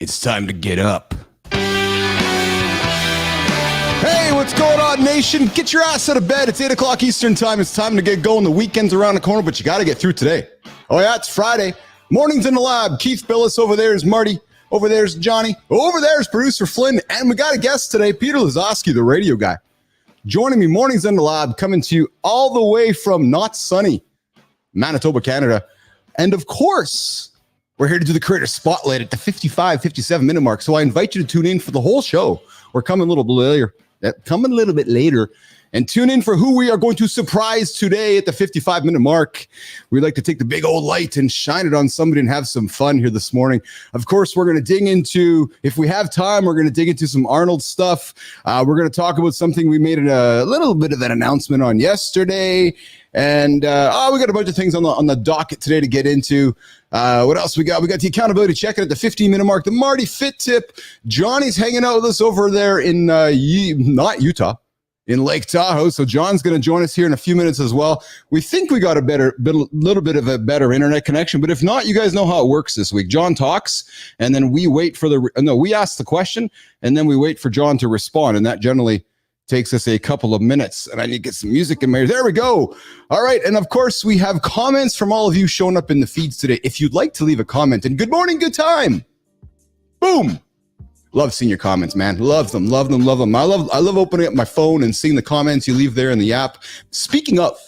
It's time to get up. Hey, what's going on, nation? Get your ass out of bed. It's 8 o'clock Eastern time. It's time to get going. The weekend's around the corner, but you got to get through today. Oh, yeah, it's Friday. Mornings in the lab. Keith Billis over there is Marty. Over there's Johnny. Over there's producer Flynn. And we got a guest today, Peter Lazoski, the radio guy. Joining me, Mornings in the lab, coming to you all the way from not sunny Manitoba, Canada. And of course, we're here to do the Creator Spotlight at the 55, 57-minute mark. So I invite you to tune in for the whole show. We're coming a little bit later. And tune in for who we are going to surprise today at the 55-minute mark. We like to take the big old light and shine it on somebody and have some fun here this morning. Of course, we're going to dig into, if we have time, we're going to dig into some Arnold stuff. We're going to talk about something we made a little bit of an announcement on yesterday. And we got a bunch of things on the docket today to get into. What else we got? We got the accountability check-in at the 15-minute mark. The Marty Fit tip. Johnny's hanging out with us over there in not Utah, in Lake Tahoe. So John's going to join us here in a few minutes as well. We think we got a little bit of a better internet connection, but if not, you guys know how it works this week. John talks, and then we wait for we ask the question, and then we wait for John to respond, and that generally takes us a couple of minutes. And I need to get some music in there. There we go. All right. And of course, we have comments from all of you showing up in the feeds today. If you'd like to leave a comment, and good morning, good time. Boom. Love seeing your comments, man. Love them. I love opening up my phone and seeing the comments you leave there in the app. Speaking of,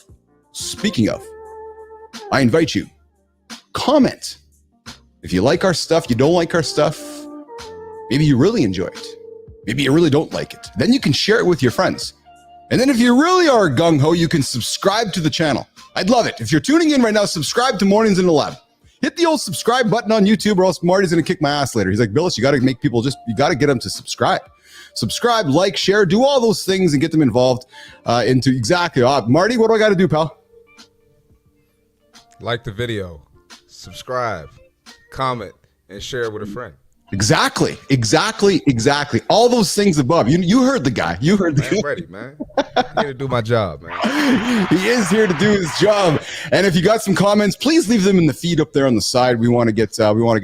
I invite you, comment. If you like our stuff, you don't like our stuff, maybe you really enjoy it. Maybe you really don't like it. Then you can share it with your friends. And then if you really are gung-ho, you can subscribe to the channel. I'd love it. If you're tuning in right now, subscribe to Mornings in the Lab. Hit the old subscribe button on YouTube, or else Marty's going to kick my ass later. He's like, Billis, you got to make people you got to get them to subscribe. Subscribe, like, share, do all those things and get them involved into exactly. Marty, what do I got to do, pal? Like the video, subscribe, comment, and share it with a friend. Exactly. All those things above. You heard the guy. I'm ready, man. I'm here to do my job, man. He is here to do his job. And if you got some comments, please leave them in the feed up there on the side. We want to get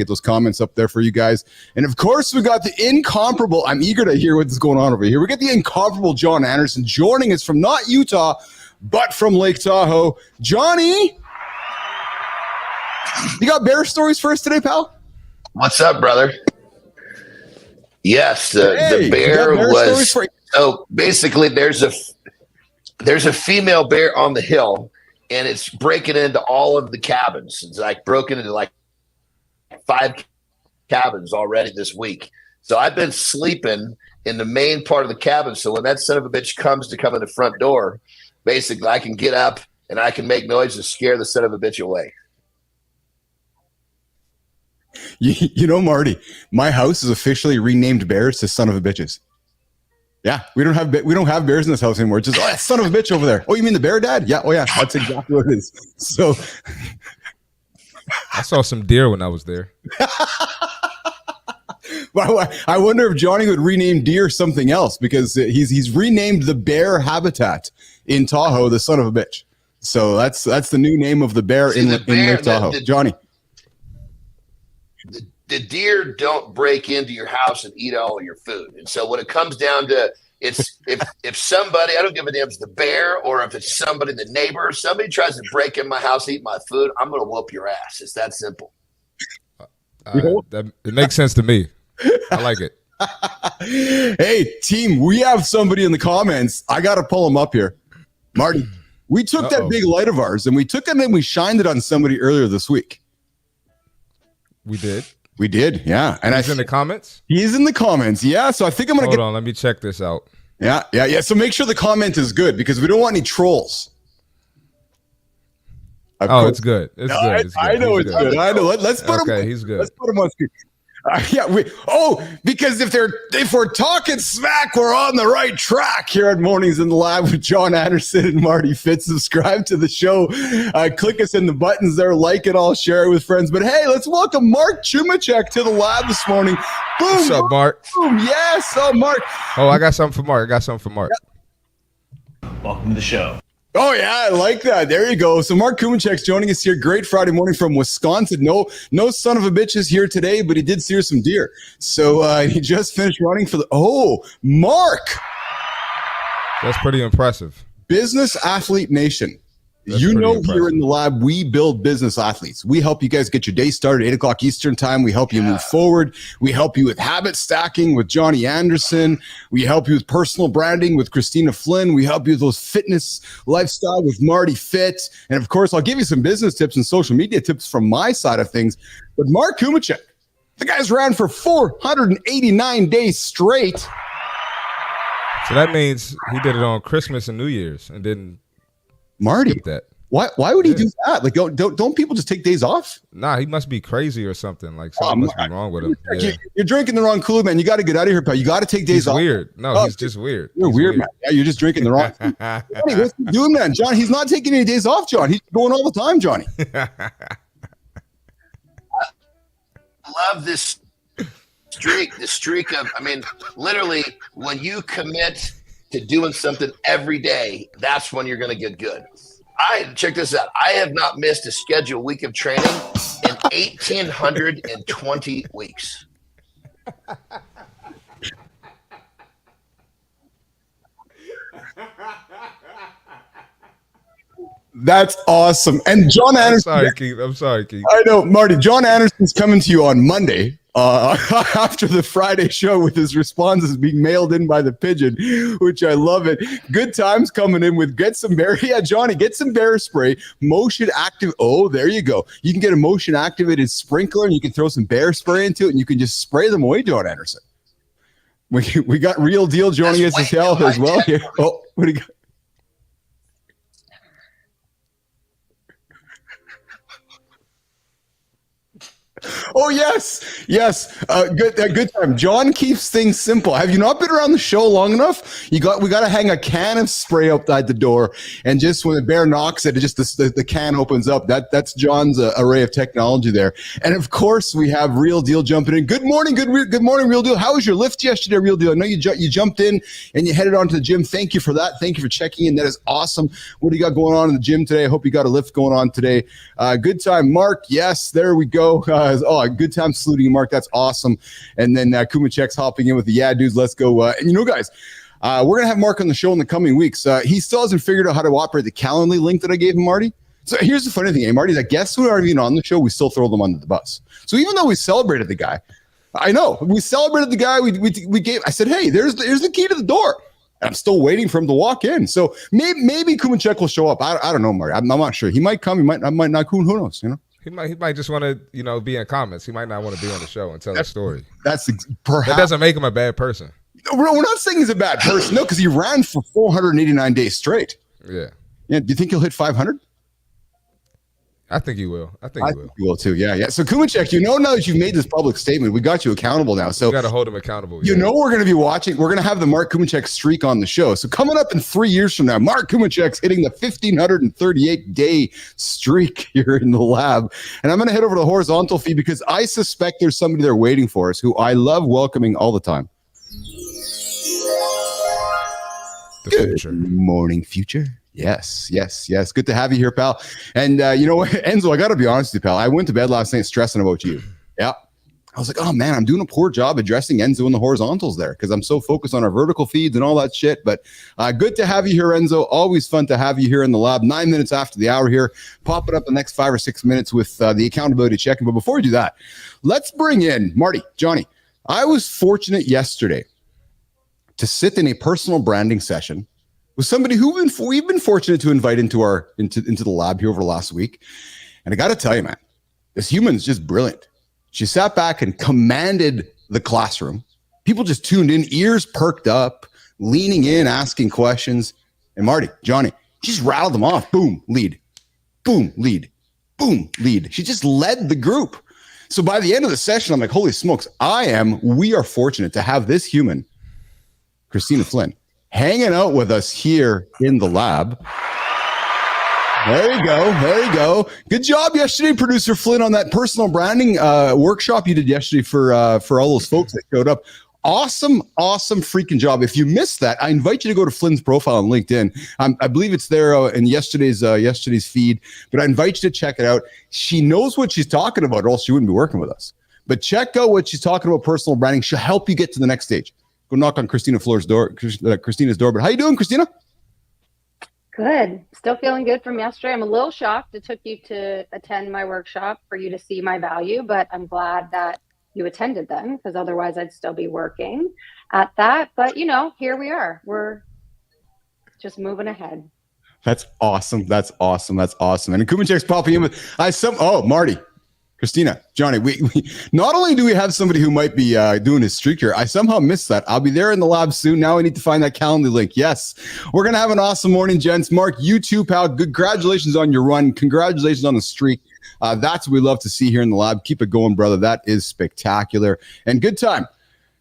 those comments up there for you guys. And of course, we got the incomparable. I'm eager to hear what's going on over here. We got the incomparable John Anderson joining us from not Utah, but from Lake Tahoe. Johnny, you got bear stories for us today, pal? What's up, brother? Yes, the bear was. So basically, there's a female bear on the hill, and it's breaking into all of the cabins. It's like broken into like 5 cabins already this week. So I've been sleeping in the main part of the cabin. So when that son of a bitch comes to come in the front door, basically I can get up and I can make noise to scare the son of a bitch away. You know, Marty, my house is officially renamed Bears to son of a bitches. Yeah, we don't have bears in this house anymore. It's just, that son of a bitch over there. Oh, you mean the bear dad? Yeah. Oh, yeah. That's exactly what it is. So I saw some deer when I was there. Well, I wonder if Johnny would rename deer something else, because he's renamed the bear habitat in Tahoe the son of a bitch. So that's the new name of the bear in Lake Tahoe. Johnny. The deer don't break into your house and eat all of your food. And so when it comes down to it's if somebody, I don't give a damn if it's the bear or if it's somebody, the neighbor, somebody tries to break in my house, eat my food, I'm going to whoop your ass. It's that simple. It makes sense to me. I like it. Hey, team, we have somebody in the comments. I got to pull him up here. Marty, we took that big light of ours and we took it and we shined it on somebody earlier this week. We did. We did, yeah. And he's in the comments? He's in the comments, yeah. So I think I'm going to Hold on, let me check this out. Yeah. So make sure the comment is good, because we don't want any trolls. It's good. It's good. I know it's good. I know. Let's put him. Okay, he's good. Let's put him on screen. Because if we're talking smack, we're on the right track here at Mornings in the Lab with John Anderson and Marty Fit. Subscribe to the show. Click us in the buttons there. Like it all. Share it with friends. But hey, let's welcome Mark Chumachek to the lab this morning. Boom. What's up, Mark? Boom. Yes. Oh, Mark. Oh, I got something for Mark. Welcome to the show. Oh, yeah, I like that. There you go. So Mark Chumachek's joining us here. Great Friday morning from Wisconsin. No son of a bitch is here today, but he did steer some deer. So he just finished running for Mark. That's pretty impressive. Business Athlete Nation. That's you know, impressive. Here in the lab, we build business athletes. We help you guys get your day started at 8 o'clock Eastern time. We help you move forward. We help you with habit stacking with Johnny Anderson. We help you with personal branding with Christina Flynn. We help you with those fitness lifestyle with Marty Fit. And of course, I'll give you some business tips and social media tips from my side of things. But Mark Chumachek, the guy's ran for 489 days straight. So that means he did it on Christmas and New Year's and didn't Marty, skip that. Why would he do that? Like, don't people just take days off? Nah, he must be crazy or something. Like something must be wrong with him. Yeah. You're drinking the wrong Kool-Aid, man. You got to get out of here, pal. You got to take days off. Weird. No, he's just weird. You're weird, man. Yeah, you're just drinking the wrong. Johnny, what's he doing, man? John, he's not taking any days off, John. He's going all the time, Johnny. I love this streak. The streak of, literally, when you commit to doing something every day, that's when you're going to get good. Check this out. I have not missed a scheduled week of training in 1,820 weeks. That's awesome. And John Anderson. I'm sorry, Keith. I know, Marty. John Anderson's coming to you on Monday after the Friday show with his responses being mailed in by the pigeon, which I love it. Good times coming in with get some bear. Yeah, Johnny, get some bear spray. Motion active. Oh, there you go. You can get a motion activated sprinkler and you can throw some bear spray into it and you can just spray them away, John Anderson. We got Real Deal joining us as well here. Oh, what do you got? Oh, yes. Good time. John keeps things simple. Have you not been around the show long enough? We got to hang a can of spray outside the door, and just when the bear knocks it, just the can opens up. That's John's array of technology there. And of course, we have Real Deal jumping in. Good morning, good morning, Real Deal. How was your lift yesterday, Real Deal? I know you jumped in and you headed on to the gym. Thank you for that. Thank you for checking in. That is awesome. What do you got going on in the gym today? I hope you got a lift going on today. Good time, Mark. Yes, there we go. Good time saluting you, Mark. That's awesome. And then Chumachek's hopping in with the dudes. Let's go. And guys, we're going to have Mark on the show in the coming weeks. He still hasn't figured out how to operate the Calendly link that I gave him, Marty. So here's the funny thing, Marty, that guests who aren't even on the show, we still throw them under the bus. So even though we celebrated the guy, I know we celebrated the guy. We gave. I said, hey, there's the key to the door. And I'm still waiting for him to walk in. So maybe Chumachek will show up. I don't know, Marty. I'm not sure. He might come. He might not. Who knows? He might just want to, be in comments. He might not want to be on the show and tell a story. Perhaps. That doesn't make him a bad person. We're not saying he's a bad person. No, because he ran for 489 days straight. Yeah. Do you think he'll hit 500? I think he will. I think he will too. Yeah. So Chumachek, now that you've made this public statement, we got you accountable now. So you got to hold him accountable. We're going to be watching. We're going to have the Mark Chumachek streak on the show. So coming up in 3 years from now, Mark Chumachek's hitting the 1,538 day streak here in the lab. And I'm going to head over to the horizontal feed because I suspect there's somebody there waiting for us who I love welcoming all the time. Good morning, future. Yes. Good to have you here, pal. And you know what, Enzo, I got to be honest with you, pal. I went to bed last night stressing about you. Yeah. I was like, oh, man, I'm doing a poor job addressing Enzo in the horizontals there because I'm so focused on our vertical feeds and all that shit. But good to have you here, Enzo. Always fun to have you here in the lab. 9 minutes after the hour here. Pop it up the next 5 or 6 minutes with the accountability check-in. But before we do that, let's bring in Marty, Johnny. I was fortunate yesterday to sit in a personal branding session with somebody who we've been fortunate to invite into the lab here over the last week. And I got to tell you, man, this human's just brilliant. She sat back and commanded the classroom. People just tuned in, ears perked up, leaning in, asking questions. And Marty, Johnny, she just rattled them off. Boom, lead. Boom, lead. Boom, lead. She just led the group. So by the end of the session, I'm like, holy smokes, we are fortunate to have this human, Christina Flynn, hanging out with us here in the lab. There you go. Good job yesterday, producer Flynn, on that personal branding workshop you did yesterday for all those folks that showed up. Awesome freaking job. If you missed that, I invite you to go to Flynn's profile on LinkedIn. I believe it's there in yesterday's feed, but I invite you to check it out. She knows what she's talking about, or else she wouldn't be working with us. But check out what she's talking about, personal branding. She'll help you get to the next stage. Go knock on Christina's door. But how you doing, Christina? Good. Still feeling good from yesterday. I'm a little shocked it took you to attend my workshop for you to see my value, but I'm glad that you attended them, because otherwise I'd still be working at that. But here we are. We're just moving ahead. That's awesome. And Chumachek's popping in with Marty, Christina, Johnny. We not only do we have somebody who might be doing his streak here, I somehow missed that. I'll be there in the lab soon. Now I need to find that calendar link. Yes, we're gonna have an awesome morning, gents. Mark, you too, pal. Congratulations on your run. Congratulations on the streak. That's what we love to see here in the lab. Keep it going, brother. That is spectacular. And Good Time.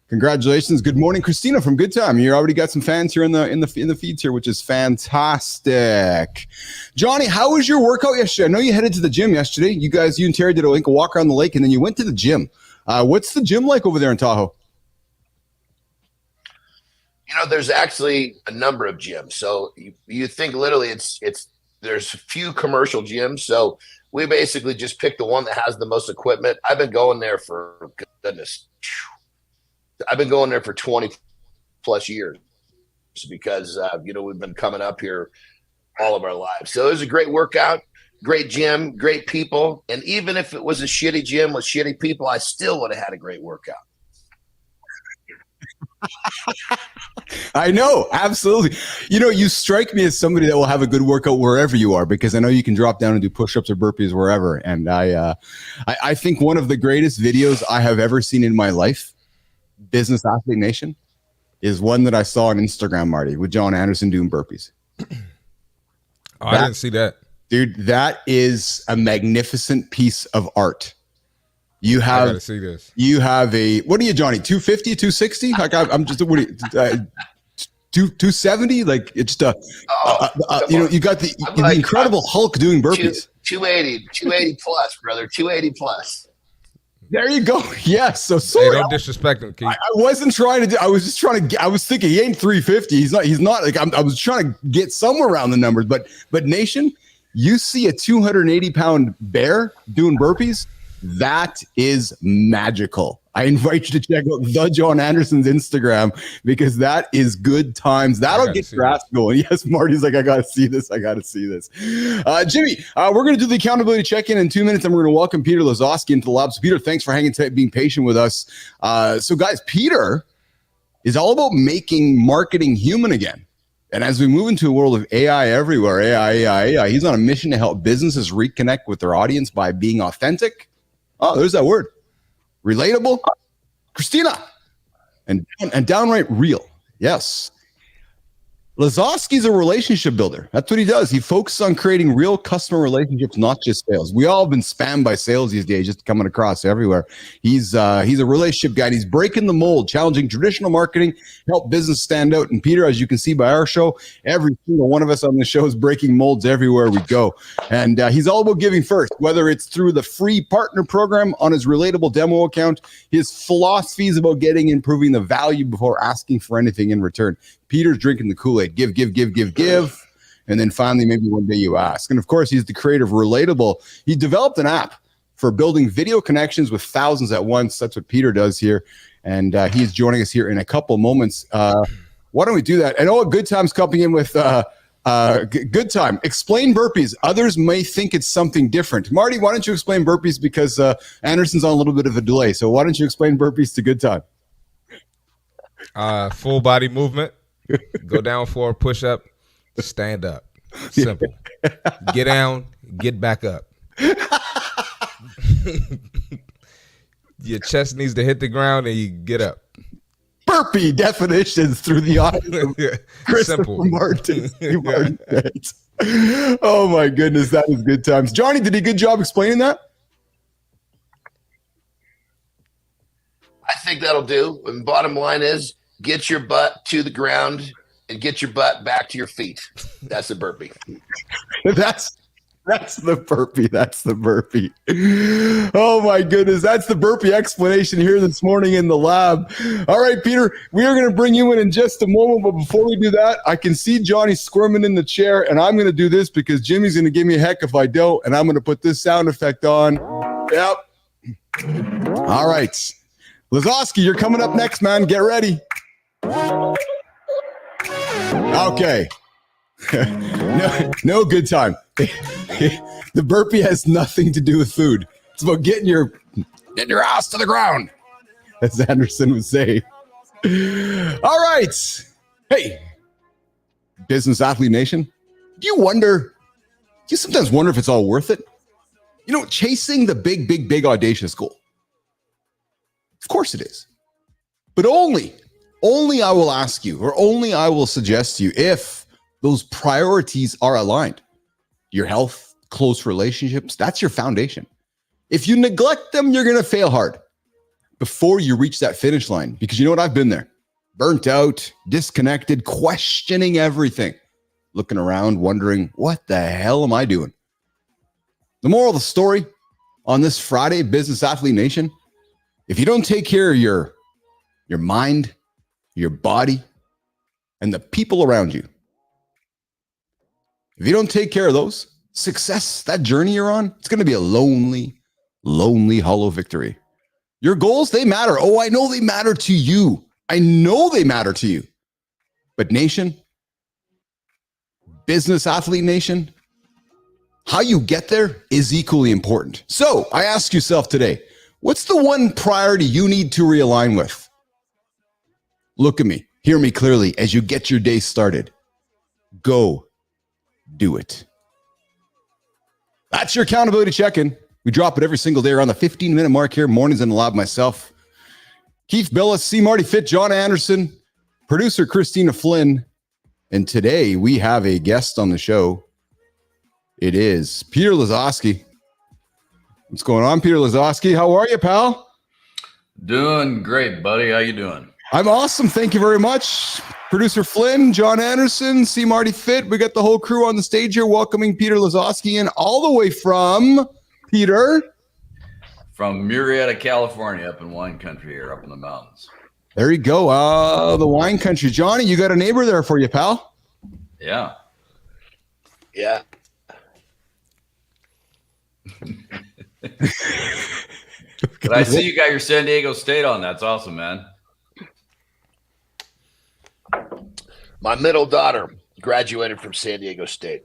Congratulations. Good morning, Christina from Good Time. You already got some fans here in the feeds here, which is fantastic. Johnny, how was your workout yesterday? I know you headed to the gym yesterday. You and Terry did a walk around the lake, and then you went to the gym. What's the gym like over there in Tahoe? There's actually a number of gyms. So you think literally there's a few commercial gyms. So we basically just picked the one that has the most equipment. I've been going there for, goodness, I've been going there for 20 plus years because, we've been coming up here all of our lives. So it was a great workout, great gym, great people. And even if it was a shitty gym with shitty people, I still would have had a great workout. I know, absolutely. You strike me as somebody that will have a good workout wherever you are, because I know you can drop down and do push-ups or burpees wherever. And I think one of the greatest videos I have ever seen in my life, Business Athlete Nation, is one that I saw on Instagram, Marty, with John Anderson doing burpees. I didn't see that. Dude, that is a magnificent piece of art. I gotta see this. You have what are you, Johnny? 250, 260? Like I'm just 270? Like it's you got the Incredible Hulk doing burpees. 280 plus, brother. 280 plus. There you go. Yes. So hey, don't disrespect him, Keith. I wasn't trying to. I was just trying to. I was thinking he ain't 350. He's not. Like I was trying to get somewhere around the numbers. But Nation, you see a 280-pound bear doing burpees. That is magical. I invite you to check out the John Anderson's Instagram, because that is good times. That'll get your ass going. Yes, Marty's like, I got to see this. Jimmy, we're going to do the accountability check-in in 2 minutes, and we're going to welcome Peter Lazoski into the lab. So Peter, thanks for hanging tight, being patient with us. So guys, Peter is all about making marketing human again. And as we move into a world of AI everywhere, AI, he's on a mission to help businesses reconnect with their audience by being authentic. Oh, there's that word. Relatable, Christina, and downright real. Yes. Lazoski's a relationship builder. That's what he does. He focuses on creating real customer relationships, not just sales. We all have been spammed by sales these days, just coming across everywhere. He's a relationship guy. He's breaking the mold, challenging traditional marketing, help business stand out. And Peter, as you can see by our show, every single one of us on the show is breaking molds everywhere we go. And he's all about giving first, whether it's through the free partner program on his Relatable demo account, his philosophies about improving the value before asking for anything in return. Peter's drinking the Kool-Aid, give. And then finally, maybe one day you ask. And of course, he's the creator of Relatable. He developed an app for building video connections with thousands at once. That's what Peter does here. And he's joining us here in a couple moments. Why don't we do that? And Good Time's coming in with Good Time. Explain burpees. Others may think it's something different. Marty, why don't you explain burpees? Because Anderson's on a little bit of a delay. So why don't you explain burpees to Good Time? Full body movement. Go down for a push-up, stand up. Simple. Get down, get back up. Your chest needs to hit the ground and you get up. Burpee definitions through the audio. Christopher Simple. Martin. Oh my goodness, that was Good Times. Johnny, did he do a good job explaining that? I think that'll do. And bottom line is, get your butt to the ground and get your butt back to your feet. That's a burpee. That's the burpee. That's the burpee. Oh my goodness. That's the burpee explanation here this morning in the lab. All right, Peter, we are going to bring you in just a moment. But before we do that, I can see Johnny squirming in the chair, and I'm going to do this because Jimmy's going to give me a heck if I don't. And I'm going to put this sound effect on. Yep. All right. Lazoski, you're coming up next, man. Get ready. Okay. No good time. The burpee has nothing to do with food. It's about getting your ass to the ground, as Anderson would say. All right. Hey, Business Athlete Nation, do you sometimes wonder if it's all worth it? You know, chasing the big audacious goal. Of course it is. But only I will ask you, or only I will suggest to you if those priorities are aligned. Your health, close relationships, that's your foundation. If you neglect them, you're going to fail hard before you reach that finish line. Because you know what? I've been there. Burnt out, disconnected, questioning everything. Looking around, wondering, what the hell am I doing? The moral of the story on this Friday, Business Athlete Nation, if you don't take care of your mind, your body, and the people around you, if you don't take care of those, success, that journey you're on, it's going to be a lonely, hollow victory. Your goals, they matter. Oh, I know they matter to you. I know they matter to you. But nation, Business Athlete Nation, how you get there is equally important. So I ask yourself today, what's the one priority you need to realign with? Look at me, hear me clearly as you get your day started. Go do it. That's your accountability check-in. We drop it every single day around the 15-minute mark here. Mornings in the lab, myself, Keith Billis, Marty Fit, John Anderson, producer Christina Flynn. And today we have a guest on the show. It is Peter Lazoski. What's going on, Peter Lazoski? How are you, pal? Doing great, buddy. How you doing? I'm awesome. Thank you very much. Producer Flynn, John Anderson, Marty Fit. We got the whole crew on the stage here welcoming Peter Lazoski in all the way from Peter. From Murrieta, California, up in wine country here, up in the mountains. There you go. The wine country. Johnny, you got a neighbor there for you, pal. Yeah. Yeah. But I see you got your San Diego State on. That's awesome, man. My middle daughter graduated from San Diego State.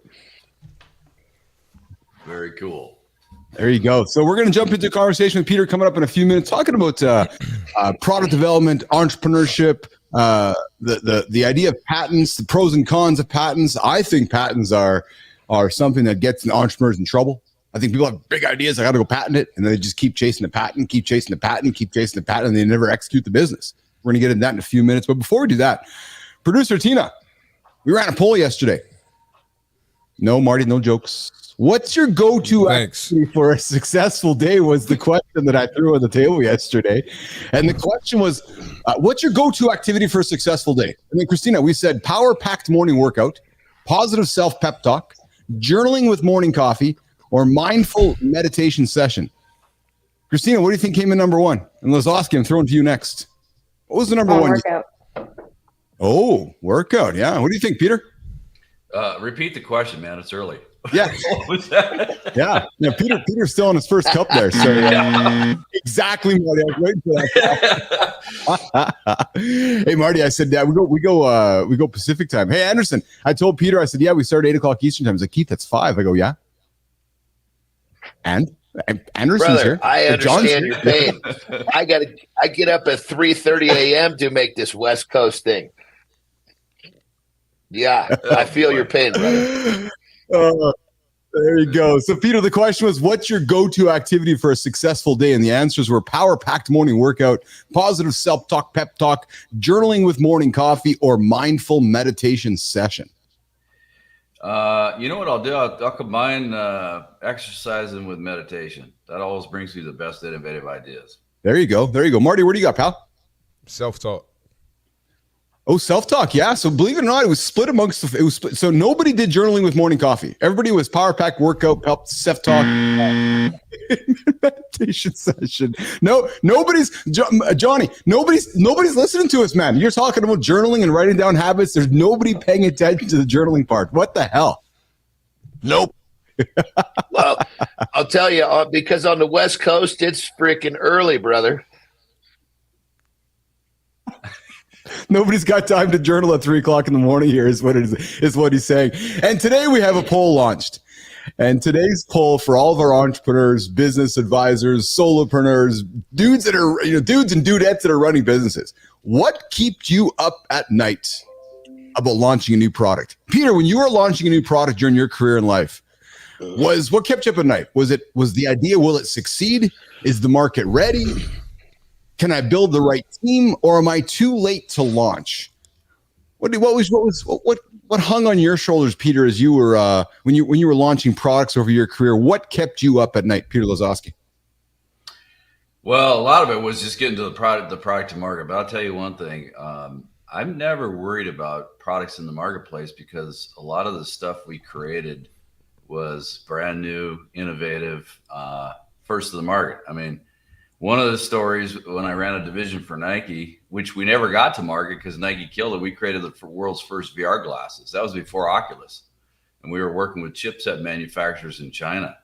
Very cool. There you go. So we're going to jump into a conversation with Peter coming up in a few minutes, talking about product development, entrepreneurship, the idea of patents, the pros and cons of patents. I think patents are something that gets entrepreneurs in trouble. I think people have big ideas. I got to go patent it. And then they just keep chasing the patent, and they never execute the business. We're going to get into that in a few minutes. But before we do that, producer Tina, we ran a poll yesterday. No, Marty, no jokes. What's your go-to activity for a successful day was the question that I threw on the table yesterday. And the question was, what's your go-to activity for a successful day? And then Christina, we said power-packed morning workout, positive self-pep talk, journaling with morning coffee, or mindful meditation session. Christina, what do you think came in number one? And Lazoski, I'm throwing to you next. What was the number one? Workout. Oh, workout. Yeah. What do you think, Peter? Repeat the question, man. It's early. Yeah. What was that? Yeah. Peter's still on his first cup there. So exactly, Marty. I was waiting for that. Hey, Marty, I said, yeah, we go Pacific time. Hey, Anderson, I told Peter, I said, yeah, we start at 8 o'clock Eastern time. He's like, Keith, that's 5. I go, yeah. And Anderson's Brother, here. I understand your pain. I get up at 3:30 a.m. to make this West Coast thing. Yeah, I feel your pain, brother. There you go. So, Peter, the question was, what's your go-to activity for a successful day? And the answers were power-packed morning workout, positive self-talk, pep talk, journaling with morning coffee, or mindful meditation session. You know what I'll do? I'll combine exercising with meditation. That always brings me the best innovative ideas. There you go. Marty, what do you got, pal? Self-talk. Oh, self-talk. Yeah. So believe it or not, it was split amongst so nobody did journaling with morning coffee. Everybody was power pack, workout, help, self-talk, meditation session. No, Johnny, nobody's listening to us, man. You're talking about journaling and writing down habits. There's nobody paying attention to the journaling part. What the hell? Nope. Well, I'll tell you, because on the West Coast, it's freaking early, brother. Nobody's got time to journal at 3:00 in the morning here is what he's saying. And today we have a poll launched. And today's poll for all of our entrepreneurs, business advisors, solopreneurs, dudes and dudettes that are running businesses. What keeps you up at night about launching a new product? Peter, when you were launching a new product during your career in life, what kept you up at night? Was the idea, will it succeed? Is the market ready? Can I build the right team, or am I too late to launch? What hung on your shoulders, Peter, as you were when you were launching products over your career? What kept you up at night, Peter Lazoski? Well, a lot of it was just getting to the product to market. But I'll tell you one thing: I'm never worried about products in the marketplace, because a lot of the stuff we created was brand new, innovative, first to the market. I mean, one of the stories, when I ran a division for Nike, which we never got to market because Nike killed it, we created the world's first VR glasses. That was before Oculus. And we were working with chipset manufacturers in China.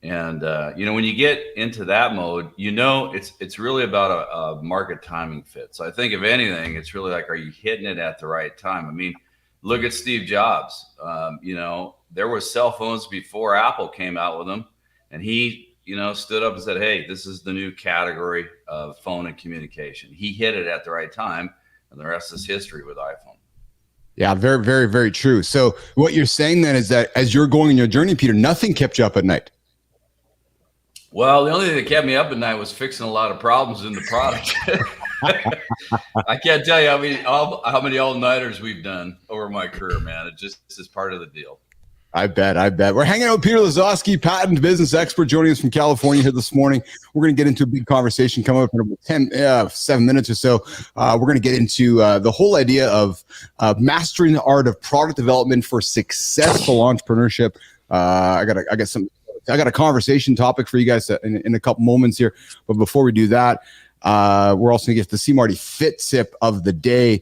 And, when you get into that mode, it's really about a market timing fit. So I think, if anything, it's really like, are you hitting it at the right time? I mean, look at Steve Jobs. There were cell phones before Apple came out with them. And he stood up and said, hey, this is the new category of phone and communication. He hit it at the right time, and the rest is history with iPhone. Yeah, very, very, very true. So what you're saying then is that as you're going on your journey, Peter, nothing kept you up at night. Well, the only thing that kept me up at night was fixing a lot of problems in the product. I can't tell you how many all-nighters we've done over my career, man. It just is part of the deal. I bet. We're hanging out with Peter Lazoski, patent business expert, joining us from California here this morning. We're going to get into a big conversation coming up in about 7 minutes or so. We're going to get into the whole idea of mastering the art of product development for successful entrepreneurship. I got a conversation topic for you guys in a couple moments here. But before we do that, we're also going to get the Marty Fit tip of the day.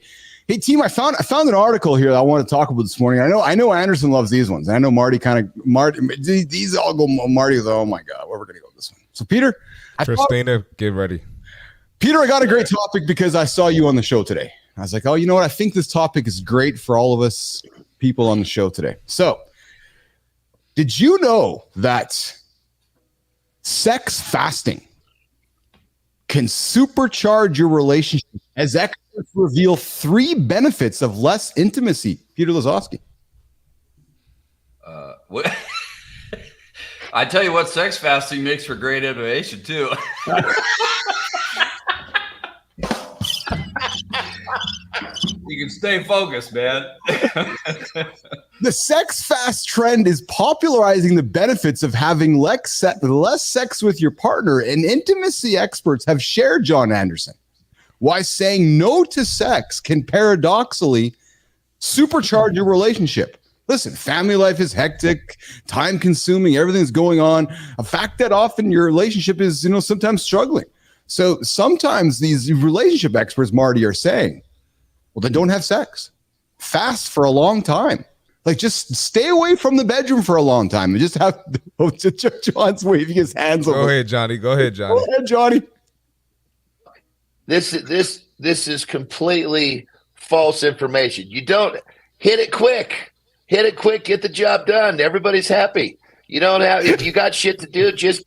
Hey team, I found an article here that I want to talk about this morning. I know Anderson loves these ones. I know Marty these all go. Marty goes, oh my God, where we're gonna go with this one. So Peter, Christina, get ready. Peter, I got a great topic because I saw you on the show today. I was like, oh, you know what? I think this topic is great for all of us people on the show today. So, did you know that sex fasting can supercharge your relationship, as experts reveal 3 benefits of less intimacy? Peter Lazoski. I tell you what, sex fasting makes for great innovation too. You can stay focused, man. The sex fast trend is popularizing the benefits of having less sex with your partner, and intimacy experts have shared, John Anderson, why saying no to sex can paradoxically supercharge your relationship. Listen, family life is hectic, time consuming, everything's going on. A fact that often your relationship is, sometimes struggling. So sometimes these relationship experts, Marty, are saying, well, then don't have sex. Fast for a long time. Like, just stay away from the bedroom for a long time and just have John's waving his hands over. Go ahead, Johnny. Go ahead, Johnny. This is completely false information. You don't hit it quick. Get the job done. Everybody's happy. You don't have, if you got shit to do, just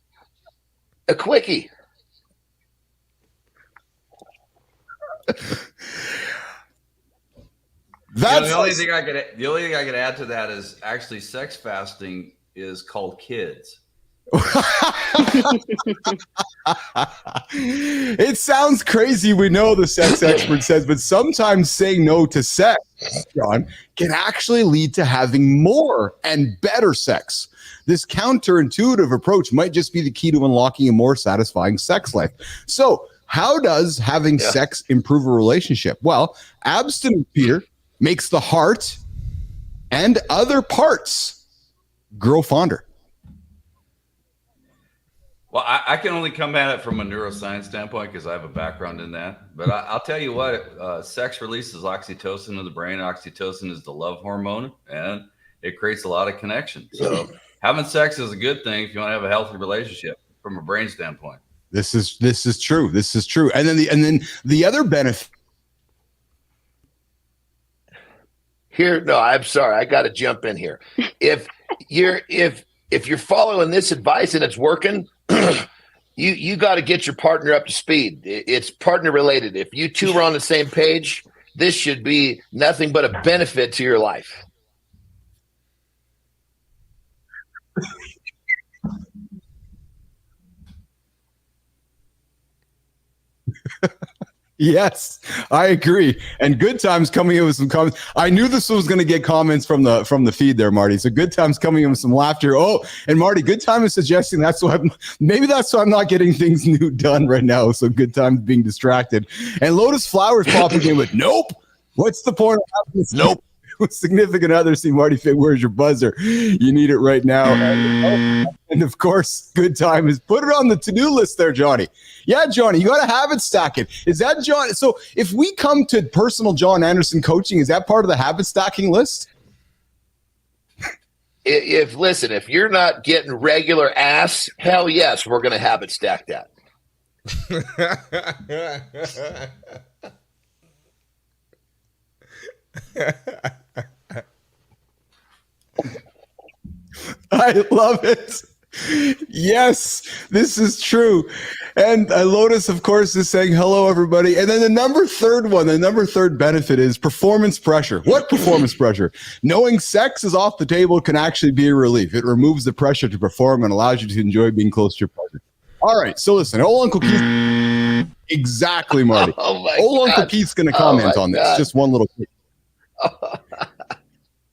a quickie. The only thing I could add to that is actually sex fasting is called kids. It sounds crazy. We know the sex expert says, but sometimes saying no to sex, John, can actually lead to having more and better sex. This counterintuitive approach might just be the key to unlocking a more satisfying sex life. So, How does having sex improve a relationship? Well, abstinence, Peter, makes the heart and other parts grow fonder. Well, I can only come at it from a neuroscience standpoint because I have a background in that. But I'll tell you what, sex releases oxytocin in the brain. Oxytocin is the love hormone, and it creates a lot of connection. So having sex is a good thing if you want to have a healthy relationship from a brain standpoint. This is true. This is true. And then the other benefit. Here, no, I'm sorry. I got to jump in here. If you're following this advice and it's working, you got to get your partner up to speed. It's partner related. If you two are on the same page, this should be nothing but a benefit to your life. Yes, I agree. And Good Times coming in with some comments. I knew this was going to get comments from the feed there, Marty. So Good Times coming in with some laughter. Oh, and Marty, Good Time is suggesting that's why I'm not getting things new done right now. So Good Times being distracted. And Lotus Flowers popping in with nope. What's the point of having this? Nope. Significant other, see Marty Fit, where's your buzzer? You need it right now. And of course, Good Time is put it on the to-do list there, Johnny. Yeah, Johnny, you got to habit stack it. Is that John? So if we come to personal John Anderson coaching, is that part of the habit stacking list? If you're not getting regular ass, hell yes, we're going to habit stack that. I love it. Yes, this is true. And Lotus, of course, is saying hello, everybody. And then the number third benefit is performance pressure. What performance pressure? Knowing sex is off the table can actually be a relief. It removes the pressure to perform and allows you to enjoy being close to your partner. All right, so listen, old Uncle Keith. Exactly, Marty. Old Uncle Keith's going to comment on this. Just one little thing.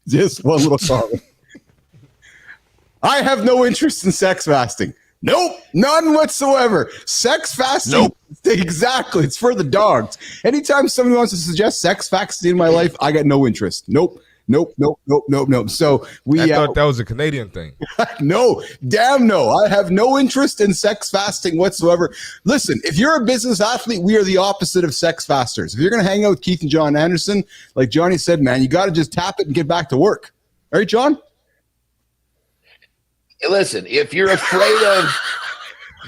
Just one little comment. I have no interest in sex fasting. Nope, none whatsoever. Sex fasting? Nope. Exactly. It's for the dogs. Anytime somebody wants to suggest sex fasting in my life, I got no interest. Nope. So I thought that was a Canadian thing. No, damn no. I have no interest in sex fasting whatsoever. Listen, if you're a business athlete, we are the opposite of sex fasters. If you're going to hang out with Keith and John Anderson, like Johnny said, man, you got to just tap it and get back to work. All right, John? Listen, if you're afraid of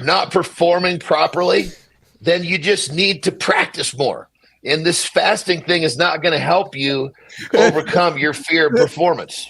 not performing properly, then you just need to practice more. And this fasting thing is not going to help you overcome your fear of performance.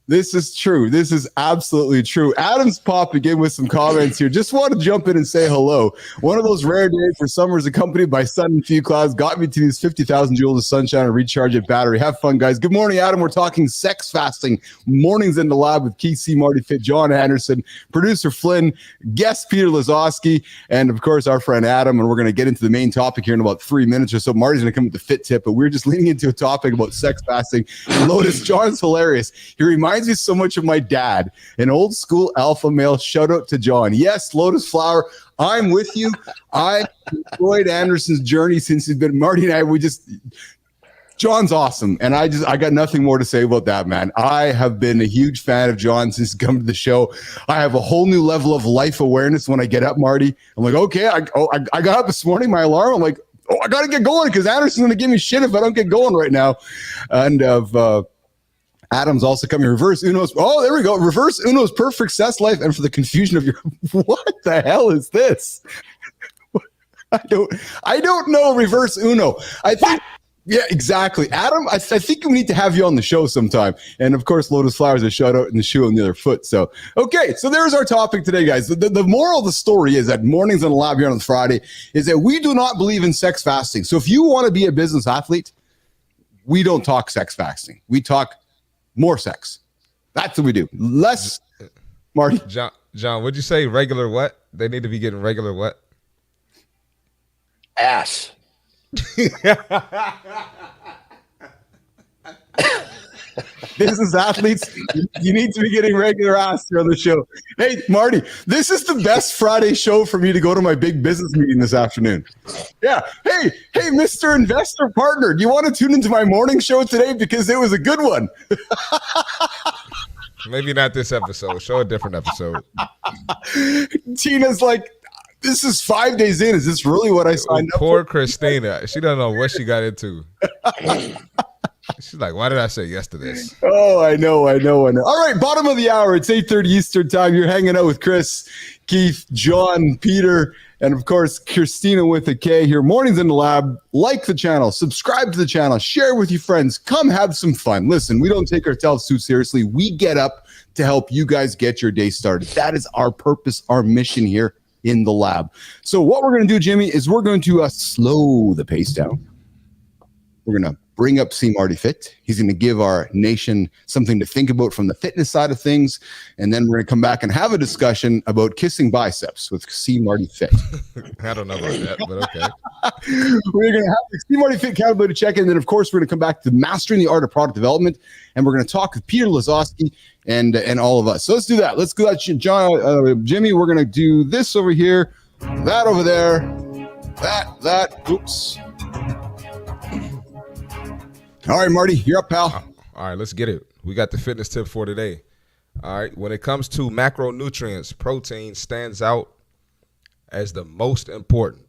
This is true. This is absolutely true. Adam's popping in with some comments here. Just want to jump in and say hello. One of those rare days where summer is accompanied by sun and few clouds got me to these 50,000 joules of sunshine and recharge at battery. Have fun, guys. Good morning, Adam. We're talking sex fasting. Mornings in the lab with Keith C. Marty Fit, John Anderson, producer Flynn, guest Peter Lazoski, and of course our friend Adam. And we're going to get into the main topic here in about 3 minutes or so. Marty's going to come with the fit tip, but we're just leaning into a topic about sex fasting. And Lotus, John's hilarious. He reminds me so much of my dad, an old school alpha male. Shout out to John. Yes, Lotus Flower, I'm with you. I enjoyed Anderson's journey since he's been Marty and I. John's awesome, and I got nothing more to say about that, man. I have been a huge fan of John since he's come to the show. I have a whole new level of life awareness when I get up, Marty. I'm like, okay, I got up this morning, my alarm. I'm like, I got to get going because Anderson's going to give me shit if I don't get going right now. And Adam's also coming. Reverse Uno's. Oh, there we go. Reverse Uno's perfect success life. And for the confusion of your, what the hell is this? I don't know. Reverse Uno. I think. Yeah, exactly. Adam, I think we need to have you on the show sometime. And of course, Lotus Flowers, a shout out in the shoe on the other foot. So, okay. So there's our topic today, guys. The moral of the story is that mornings in the lab here on Friday is that we do not believe in sex fasting. So if you want to be a business athlete, we don't talk sex fasting. We talk more sex. That's what we do. Less, Marty. John, would you say regular what? They need to be getting regular what? Ass. Business athletes, you need to be getting regular ass here on the show. Hey, Marty, this is the best Friday show for me to go to my big business meeting this afternoon. Yeah. Hey, Mr. Investor Partner, do you want to tune into my morning show today? Because it was a good one. Maybe not this episode. Show a different episode. Tina's like, this is 5 days in. Is this really what I signed up for? Poor Christina. She doesn't know what she got into. She's like, why did I say yes to this? Oh, I know. All right, bottom of the hour. It's 8:30 Eastern time. You're hanging out with Chris, Keith, John, Peter, and of course, Christina with a K here. Mornings in the Lab. Like the channel, subscribe to the channel, share with your friends. Come have some fun. Listen, we don't take ourselves too seriously. We get up to help you guys get your day started. That is our purpose, our mission here in the lab. So what we're going to do, Jimmy, is we're going to slow the pace down. We're going to bring up Marty Fit. He's going to give our nation something to think about from the fitness side of things. And then we're going to come back and have a discussion about kissing biceps with Marty Fit. I don't know about that, but okay. We're going to have the Marty Fit accountability check-in. And then, of course, we're going to come back to mastering the art of product development. And we're going to talk with Peter Lazoski and all of us. So let's do that. Let's do that, John, Jimmy. We're going to do this over here, that over there, that. Oops. All right, Marty, you're up, pal. All right, let's get it. We got the fitness tip for today. All right, when it comes to macronutrients, protein stands out as the most important.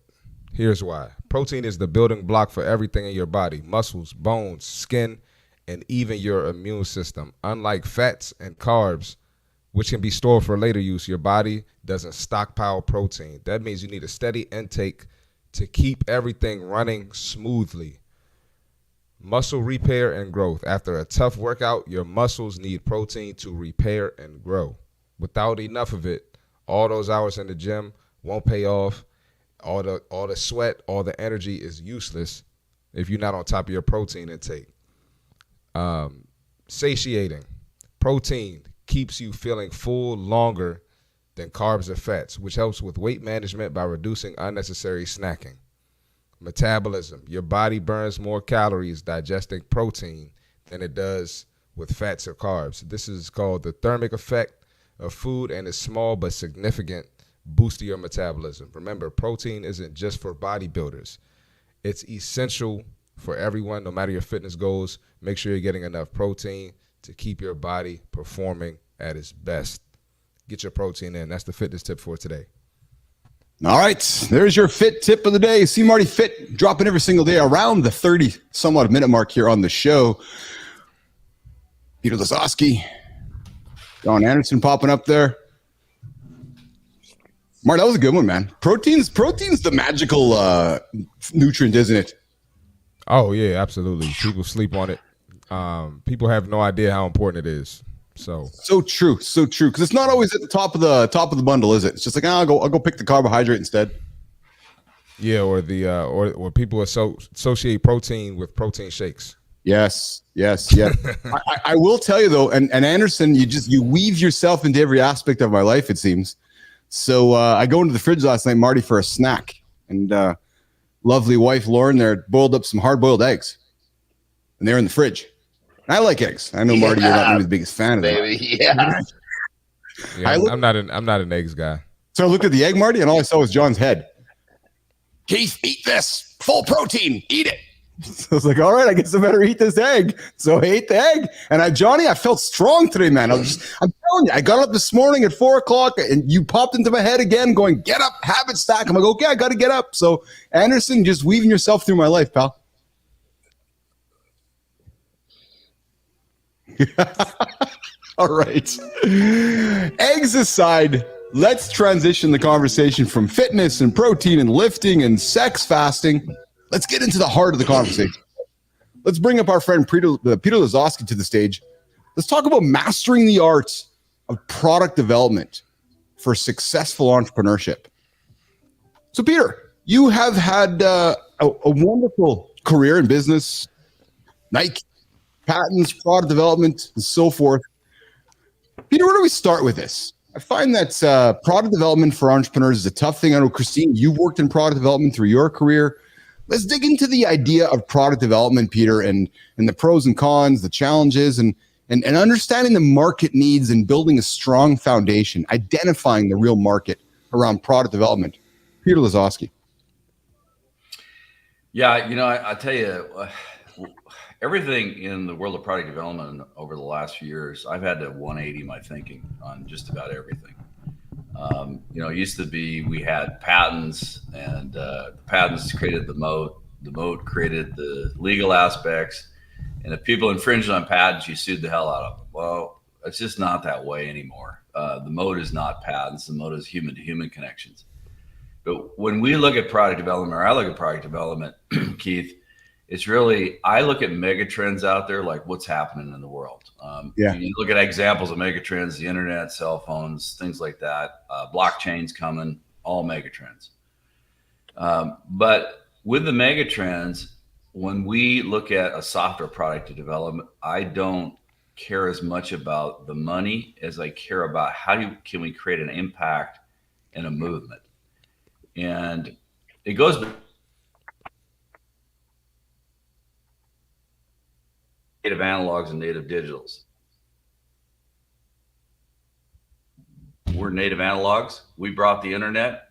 Here's why. Protein is the building block for everything in your body: muscles, bones, skin, and even your immune system. Unlike fats and carbs, which can be stored for later use, your body doesn't stockpile protein. That means you need a steady intake to keep everything running smoothly. Muscle repair and growth. After a tough workout, your muscles need protein to repair and grow. Without enough of it, all those hours in the gym won't pay off. All the sweat, all the energy is useless if you're not on top of your protein intake. Satiating. Protein keeps you feeling full longer than carbs or fats, which helps with weight management by reducing unnecessary snacking. Metabolism. Your body burns more calories digesting protein than it does with fats or carbs. This is called the thermic effect of food and is small but significant boost to your metabolism. Remember, protein isn't just for bodybuilders. It's essential for everyone, no matter your fitness goals. Make sure you're getting enough protein to keep your body performing at its best. Get your protein in. That's the fitness tip for today. All right, there's your fit tip of the day. Marty Fit dropping every single day around the 30 somewhat minute mark here on the show. Peter Lazoski, John Anderson popping up there. Mark, that was a good one, man. Protein's the magical nutrient, isn't it? Oh yeah, absolutely. People sleep on it. People have no idea how important it is. So true. Because it's not always at the top of the bundle, is it? It's just like, I'll go pick the carbohydrate instead. Yeah, or the or people associate protein with protein shakes. Yes. I will tell you though, and Anderson, you weave yourself into every aspect of my life, it seems. So I go into the fridge last night, Marty, for a snack, and lovely wife Lauren there boiled up some hard-boiled eggs, and they're in the fridge. I like eggs. I know, Marty, you're not really the biggest fan of them. Yeah. I'm not an eggs guy. So I looked at the egg, Marty, and all I saw was John's head. Keith, eat this. Full protein. Eat it. So I was like, all right, I guess I better eat this egg. So I ate the egg. And I felt strong today, man. I'm telling you, I got up this morning at 4:00 and you popped into my head again going, get up, habit stack. I'm like, okay, I got to get up. So Anderson, just weaving yourself through my life, pal. All right. Eggs aside, let's transition the conversation from fitness and protein and lifting and sex fasting. Let's get into the heart of the conversation. Let's bring up our friend Peter Lazoski to the stage. Let's talk about mastering the art of product development for successful entrepreneurship. So, Peter, you have had a wonderful career in business, Nike, patents, product development, and so forth. Peter, where do we start with this? I find that product development for entrepreneurs is a tough thing. I know, Christine, you've worked in product development through your career. let's dig into the idea of product development, Peter, and the pros and cons, the challenges, and understanding the market needs and building a strong foundation, identifying the real market around product development. Peter Lazoski. Yeah, I tell you, everything in the world of product development over the last few years, I've had to 180 my thinking on just about everything. It used to be we had patents, and the patents created the moat. The moat created the legal aspects. And if people infringed on patents, you sued the hell out of them. Well, it's just not that way anymore. The moat is not patents. The moat is human-to-human connections. But when we look at product development, or I look at product development, Keith, it's really, I look at mega trends out there, like what's happening in the world. You look at examples of mega trends, the internet, cell phones, things like that, blockchains coming, all mega trends. But with the mega trends, when we look at a software product to development, I don't care as much about the money as I care about can we create an impact and a movement. And it goes native analogs and native digitals. We're native analogs. We brought the internet,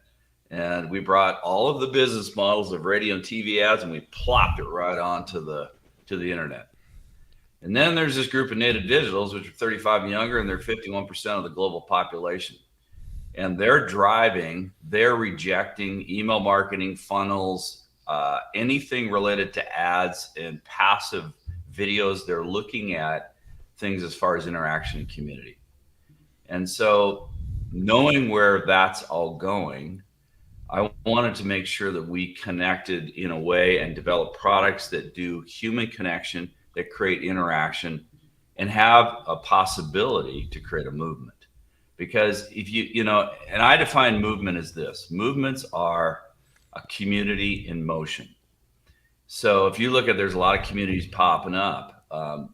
and we brought all of the business models of radio and TV ads, and we plopped it right onto the internet. And then there's this group of native digitals, which are 35 and younger, and they're 51% of the global population. And they're rejecting email marketing, funnels, anything related to ads and passive videos. They're looking at things as far as interaction and community. And so knowing where that's all going, I wanted to make sure that we connected in a way and develop products that do human connection, that create interaction, and have a possibility to create a movement. Because if and I define movement as this: movements are a community in motion. So if you look at, there's a lot of communities popping up.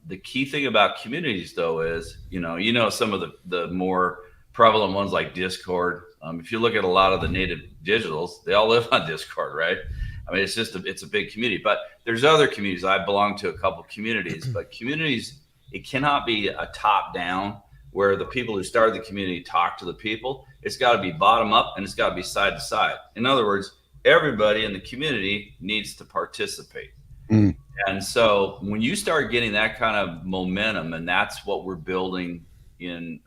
The key thing about communities, though, is, some of the more prevalent ones like Discord. If you look at a lot of the native digitals, they all live on Discord, right? I mean, it's a big community. But there's other communities. I belong to a couple communities, but communities, it cannot be a top down where the people who started the community talk to the people. It's got to be bottom up, and it's got to be side to side. In other words, everybody in the community needs to participate. And so when you start getting that kind of momentum, and that's what we're building in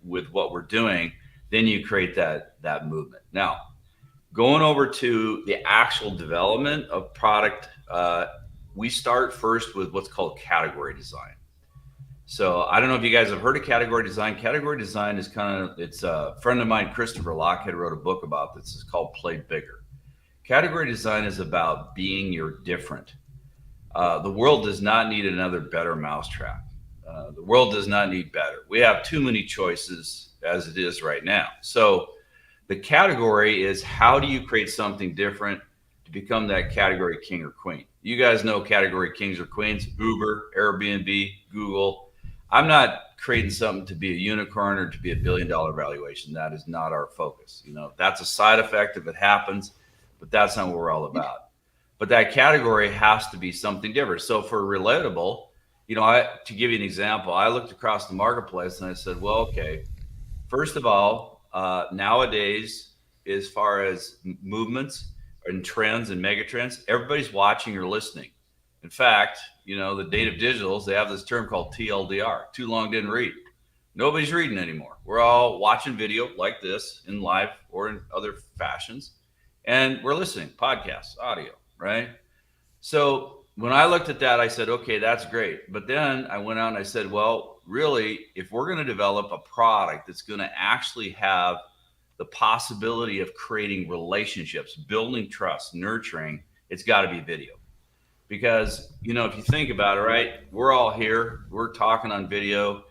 with what we're doing, then you create that movement. Now, going over to the actual development of product, we start first with what's called category design. So I don't know if you guys have heard of category design. Category design is it's a friend of mine, Christopher Lockhead, wrote a book about this. It's called Play Bigger. Category design is about being your different. The world does not need another better mousetrap. The world does not need better. We have too many choices as it is right now. So the category is, how do you create something different to become that category king or queen? You guys know category kings or queens: Uber, Airbnb, Google. I'm not creating something to be a unicorn or to be $1 billion valuation. That is not our focus. That's a side effect if it happens, but that's not what we're all about. But that category has to be something different. So for relatable, to give you an example, I looked across the marketplace and I said, well, okay, first of all, nowadays, as far as movements and trends and mega trends, everybody's watching or listening. In fact, the native digitals, they have this term called TLDR, too long didn't read. Nobody's reading anymore. We're all watching video like this in live or in other fashions, and we're listening, podcasts, audio, right? So when I looked at that, I said, okay, that's great. But then I went out and I said, well, really, if we're going to develop a product that's going to actually have the possibility of creating relationships, building trust, nurturing, it's got to be video. Because, if you think about it, right, we're all here, we're talking on video,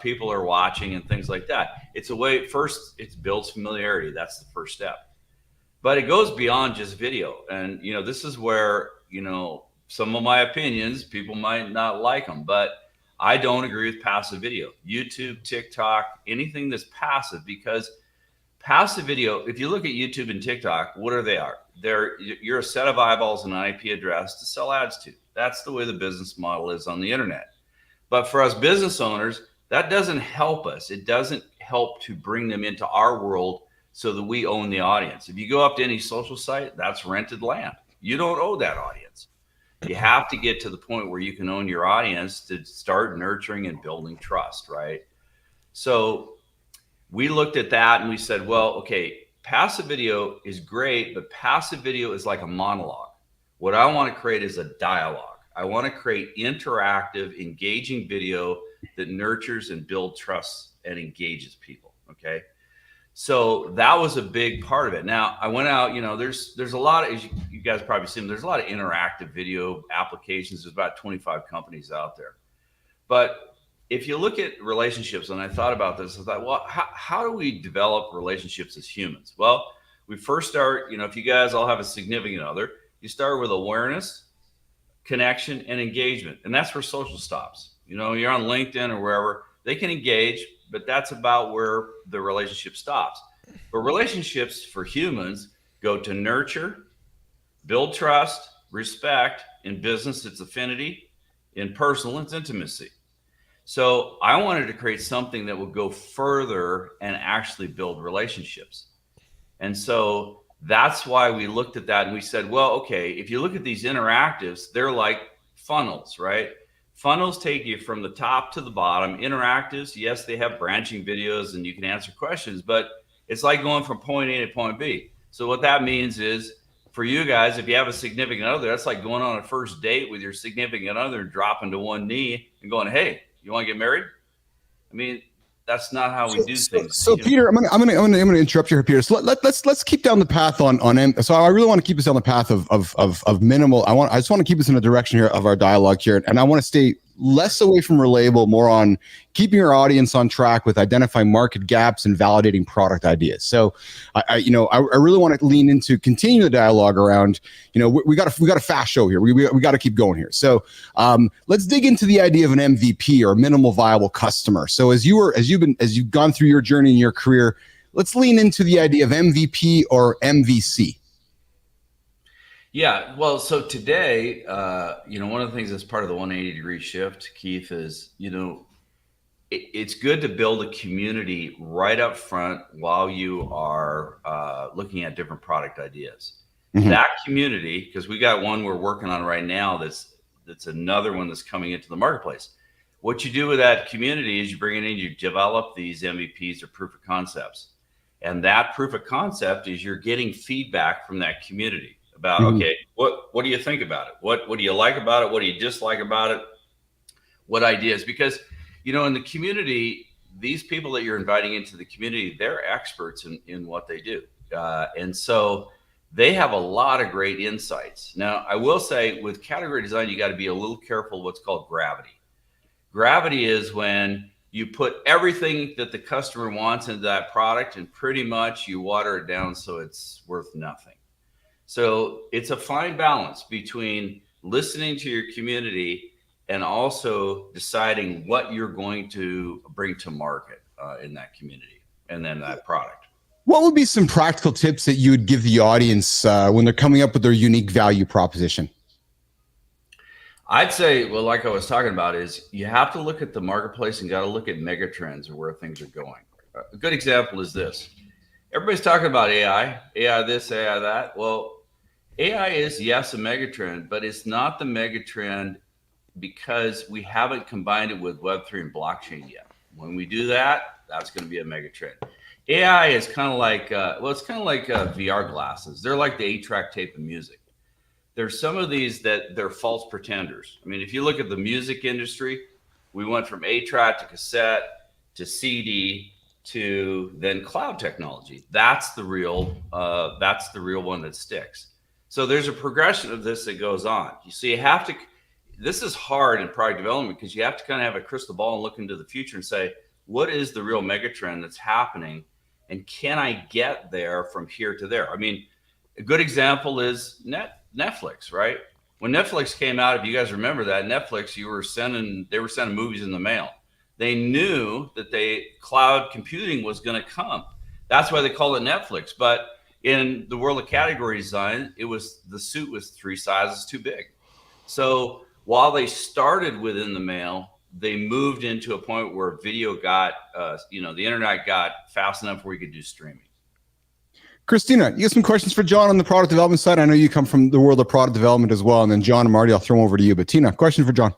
people are watching and things like that. It's a way, first, it builds familiarity. That's the first step. But it goes beyond just video. And, this is where, some of my opinions, people might not like them, but I don't agree with passive video. YouTube, TikTok, anything that's passive, because passive video, if you look at YouTube and TikTok, what are they? You're a set of eyeballs and an IP address to sell ads to. That's the way the business model is on the internet. But for us business owners, that doesn't help us. It doesn't help to bring them into our world so that we own the audience. If you go up to any social site, that's rented land. You don't own that audience. You have to get to the point where you can own your audience to start nurturing and building trust, right? So we looked at that and we said, well, okay, passive video is great, but passive video is like a monologue. What I want to create is a dialogue. I want to create interactive, engaging video that nurtures and builds trust and engages people, okay? So that was a big part of it. Now I went out, there's a lot of, as you guys probably seen, there's a lot of interactive video applications. There's about 25 companies out there. But if you look at relationships, and I thought about this, I thought, well, how do we develop relationships as humans? Well, we first start, if you guys all have a significant other, you start with awareness, connection, and engagement. And that's where social stops. You're on LinkedIn or wherever, they can engage, but that's about where the relationship stops. But relationships for humans go to nurture, build trust, respect. In business, it's affinity. In personal, it's intimacy. So I wanted to create something that would go further and actually build relationships. And so that's why we looked at that and we said, well, okay, if you look at these interactives, they're like funnels, right? Funnels take you from the top to the bottom. Interactives, yes, they have branching videos and you can answer questions, but it's like going from point A to point B. So what that means is for you guys, if you have a significant other, that's like going on a first date with your significant other and dropping to one knee and going, hey, you want to get married? I mean, that's not how we do things. So Peter, I'm gonna interrupt you here, Peter. So let's keep down the path on. So I really want to keep us on the path of minimal. I just want to keep us in the direction here of our dialogue here, and I want to stay less away from relatable, more on keeping our audience on track with identifying market gaps and validating product ideas. So I really want to lean into continue the dialogue around, we got a fast show here. We got to keep going here. So let's dig into the idea of an MVP or minimal viable customer. So as you've gone through your journey in your career, let's lean into the idea of MVP or MVC. Yeah, well, so today, one of the things that's part of the 180-degree shift, Keith, is, it's good to build a community right up front while you are looking at different product ideas. Mm-hmm. That community, because we got one we're working on right now that's another one that's coming into the marketplace. What you do with that community is you bring it in, you develop these MVPs or proof of concepts. And that proof of concept is you're getting feedback from that community. About, okay, what do you think about it? What do you like about it? What do you dislike about it? What ideas? Because, in the community, these people that you're inviting into the community, they're experts in what they do. And so they have a lot of great insights. Now, I will say with category design, you got to be a little careful what's called gravity. Gravity is when you put everything that the customer wants into that product and pretty much you water it down so it's worth nothing. So it's a fine balance between listening to your community and also deciding what you're going to bring to market in that community and then that product. What would be some practical tips that you would give the audience when they're coming up with their unique value proposition? I'd say, well, like I was talking about, is you have to look at the marketplace and got to look at mega trends or where things are going. A good example is this. Everybody's talking about AI this, AI that. Well, AI is, yes, a megatrend, but it's not the megatrend because we haven't combined it with Web3 and blockchain yet. When we do that, that's going to be a megatrend. AI is kind of like, it's kind of like VR glasses. They're like the 8-track tape of music. There's some of these that they're false pretenders. I mean, if you look at the music industry, we went from 8-track to cassette to CD to then cloud technology. That's the real one that sticks. So there's a progression of this that goes on. So you have to, this is hard in product development because you have to kind of have a crystal ball and look into the future and say, what is the real megatrend that's happening? And can I get there from here to there? I mean, a good example is Netflix, right? When Netflix came out, if you guys remember that, Netflix, they were sending movies in the mail. They knew that cloud computing was going to come. That's why they call it Netflix. But in the world of category design, the suit was 3 sizes too big. So while they started within the mail, they moved into a point where video got, the internet got fast enough where we could do streaming. Christina, you have some questions for John on the product development side? I know you come from the world of product development as well. And then John and Marty, I'll throw them over to you. But Tina, question for John.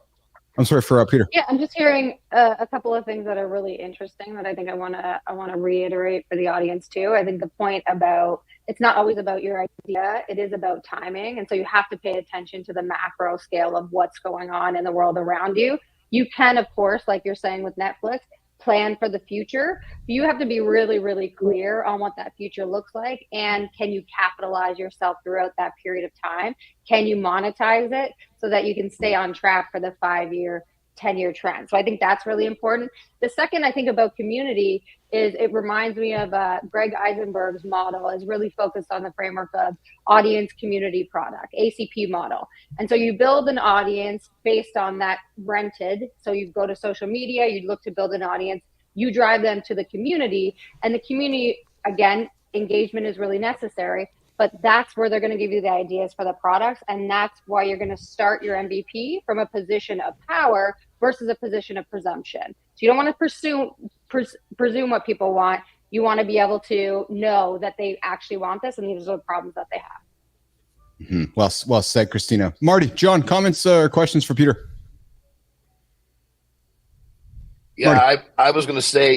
I'm sorry, for Peter. Yeah, I'm just hearing a couple of things that are really interesting that I think I want to reiterate for the audience too. I think the point about it's not always about your idea, it is about timing. And so you have to pay attention to the macro scale of what's going on in the world around you. You can, of course, like you're saying with Netflix, plan for the future. You have to be really, really clear on what that future looks like. And can you capitalize yourself throughout that period of time? Can you monetize it so that you can stay on track for the 5-year, 10-year trend? So I think that's really important. The second I think about community is it reminds me of Greg Eisenberg's model is really focused on the framework of audience community product, ACP model. And so you build an audience based on that rented. So you go to social media, you look to build an audience, you drive them to the community, and the community, again, engagement is really necessary, but that's where they're going to give you the ideas for the products. And that's why you're going to start your MVP from a position of power versus a position of presumption. So you don't want to presume what people want. You want to be able to know that they actually want this, and these are the problems that they have. Mm-hmm. Well said, Christina. Marty, John, comments or questions for Peter? Yeah, I was going to say,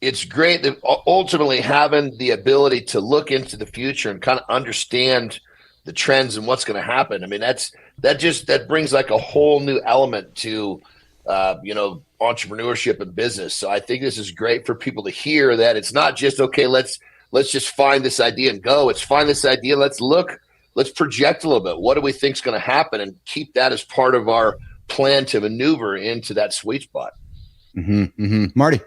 it's great that ultimately having the ability to look into the future and kind of understand the trends and what's going to happen. I mean, that brings like a whole new element to, entrepreneurship and business. So I think this is great for people to hear that it's not just, okay, let's just find this idea and go. It's find this idea. Let's project a little bit. What do we think is going to happen, and keep that as part of our plan to maneuver into that sweet spot. Mm-hmm, mm-hmm. Marty.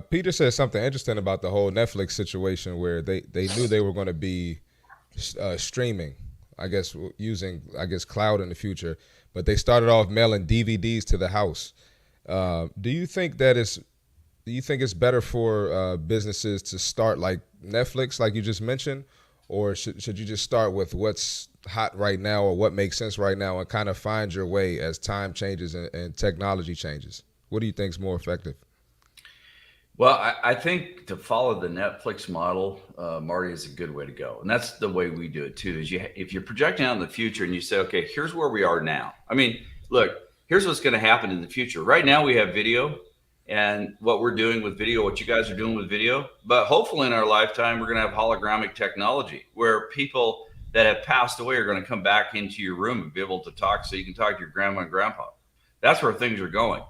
Peter said something interesting about the whole Netflix situation where they knew they were going to be streaming, I guess, using, cloud in the future, but they started off mailing DVDs to the house. Do you think it's better for businesses to start like Netflix, like you just mentioned, or should you just start with what's hot right now or what makes sense right now and kind of find your way as time changes and technology changes? What do you think is more effective? Well, I think to follow the Netflix model, Marty, is a good way to go. And that's the way we do it too, is if you're projecting out in the future and you say, okay, here's where we are now. I mean, look, here's what's going to happen in the future. Right now we have video and what we're doing with video, what you guys are doing with video. But hopefully in our lifetime, we're going to have hologramic technology where people that have passed away are going to come back into your room and be able to talk so you can talk to your grandma and grandpa. That's where things are going.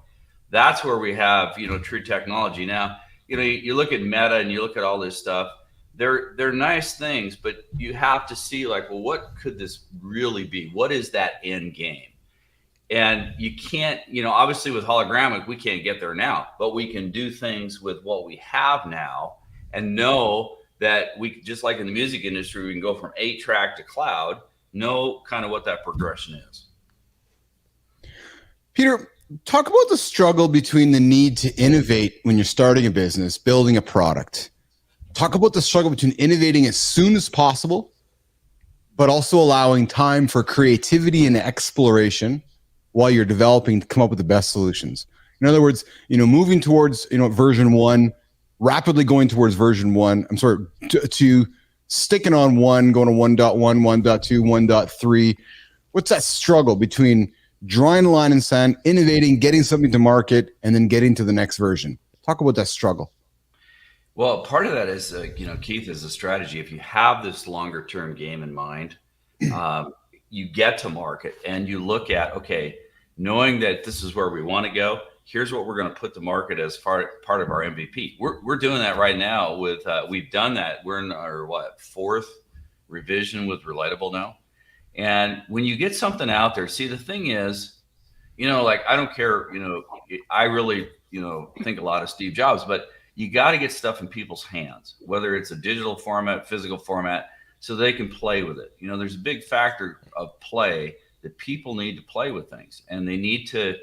That's where we have, true technology. Now, you look at Meta and you look at all this stuff, they're nice things, but you have to see like, well, what could this really be? What is that end game? And you can't, obviously with hologramic, we can't get there now, but we can do things with what we have now and know that we, just like in the music industry, we can go from 8-track to cloud, know kind of what that progression is. Peter, talk about the struggle between the need to innovate when you're starting a business, building a product. Talk about the struggle between innovating as soon as possible, but also allowing time for creativity and exploration while you're developing to come up with the best solutions. In other words, moving towards, version 1, rapidly going towards version 1. I'm sorry, to sticking on 1, going to 1.1, 1.2, 1.3. What's that struggle between drawing a line in sand, innovating, getting something to market, and then getting to the next version? Talk about that struggle. Well, part of that is, Keith, is a strategy. If you have this longer term game in mind, you get to market and you look at, okay, knowing that this is where we want to go, here's what we're going to put to market as part of our MVP. We're doing that right now with, we've done that. We're in our, 4th revision with Relatable now. And when you get something out there, see, the thing is, I don't care, I really, think a lot of Steve Jobs, but you got to get stuff in people's hands, whether it's a digital format, physical format, so they can play with it. There's a big factor of play that people need to play with things, and they need to,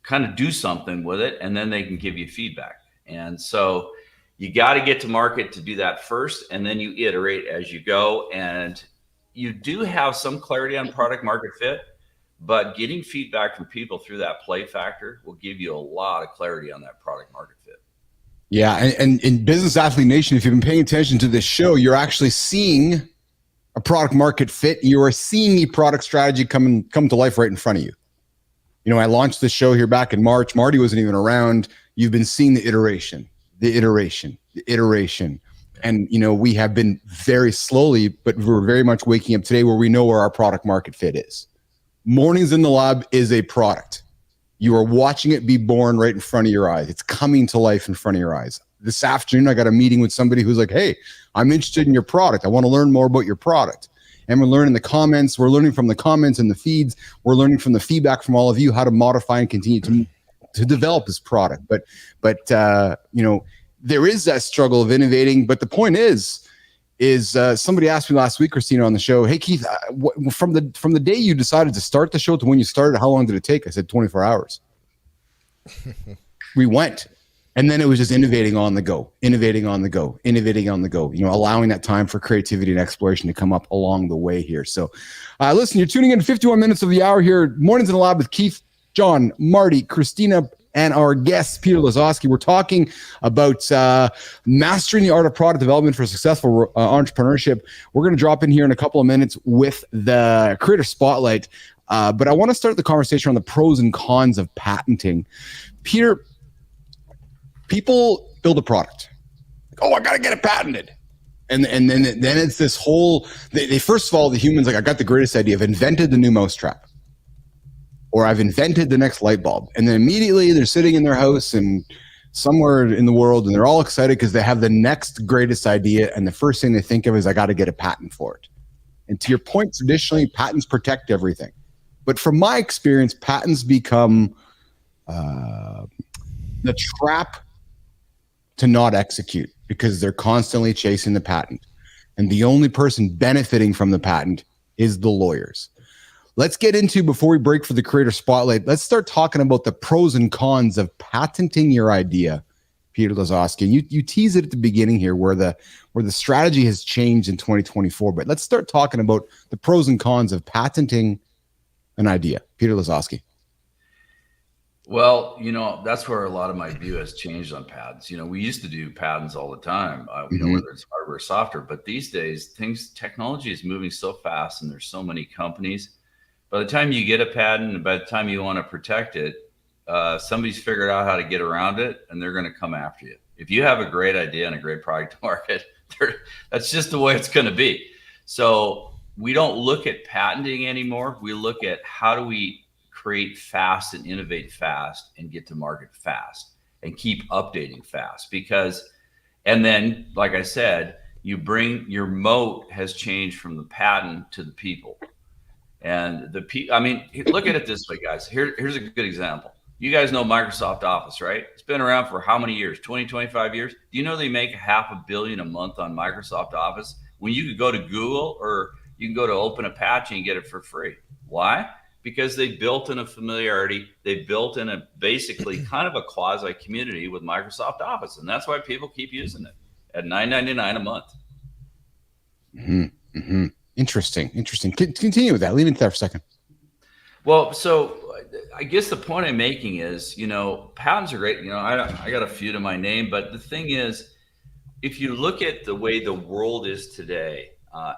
kind of do something with it, and then they can give you feedback. And so you got to get to market to do that first, and then you iterate as you go. And you do have some clarity on product market fit, but getting feedback from people through that play factor will give you a lot of clarity on that product market fit. Yeah. And in Business Athlete Nation, if you've been paying attention to this show, you're actually seeing a product market fit. You are seeing the product strategy come to life right in front of you. You know, I launched this show here back in March. Marty wasn't even around. You've been seeing the iteration. And, you know, we have been very slowly, but we're very much waking up today where we know where our product market fit is. Mornings in the Lab is a product. You are watching it be born right in front of your eyes. It's coming to life in front of your eyes. This afternoon, I got a meeting with somebody who's like, hey, I'm interested in your product. I want to learn more about your product. And we're learning the comments. We're learning from the comments and the feeds. We're learning from the feedback from all of you how to modify and continue to develop this product. But you know, there is that struggle of innovating. But the point is somebody asked me last week, Christina, on the show, hey, Keith, from the day you decided to start the show to when you started, how long did it take? I said 24 hours. We went. And then it was just innovating on the go, you know, allowing that time for creativity and exploration to come up along the way here. So listen, you're tuning in 51 minutes of the hour here. Mornings in the Lab with Keith, John, Marty, Christina, and our guest, Peter Lazoski. We're talking about mastering the art of product development for successful entrepreneurship. We're going to drop in here in a couple of minutes with the Creator Spotlight. But I want to start the conversation on the pros and cons of patenting. Peter, people build a product. Oh, I got to get it patented. And then it's this whole, they first of all, the humans, like, I got the greatest idea. I've invented the new mousetrap. Or I've invented the next light bulb. And then immediately they're sitting in their house and somewhere in the world, and they're all excited because they have the next greatest idea. And the first thing they think of is, I got to get a patent for it. And to your point, traditionally, patents protect everything. But from my experience, patents become the trap to not execute, because they're constantly chasing the patent. And the only person benefiting from the patent is the lawyers. Let's get into, before we break for the Creator Spotlight, let's start talking about the pros and cons of patenting your idea, Peter Lazoski. You teased it at the beginning here where the strategy has changed in 2024, but let's start talking about the pros and cons of patenting an idea. Peter Lazoski. Well, you know, that's where a lot of my view has changed on patents. You know, we used to do patents all the time, you know, whether it's hardware or software, but these days technology is moving so fast and there's so many companies. By the time you get a patent and by the time you want to protect it, somebody's figured out how to get around it and they're going to come after you. If you have a great idea and a great product to market, that's just the way it's going to be. So we don't look at patenting anymore. We look at how do we create fast and innovate fast and get to market fast and keep updating fast, and then, like I said, your moat has changed from the patent to the people. And I mean, look at it this way, guys. Here's a good example. You guys know Microsoft Office, right? It's been around for how many years? 20, 25 years? Do you know they make $500 million a month on Microsoft Office when you could go to Google or you can go to Open Apache and get it for free? Why? Because they built in a familiarity. They built in a basically kind of a quasi community with Microsoft Office. And that's why people keep using it at $9.99 a month. Mm-hmm. Mm-hmm. Interesting. Continue with that. Leave it there for a second. Well, so I guess the point I'm making is, you know, patents are great. You know, I got a few to my name, but the thing is, if you look at the way the world is today,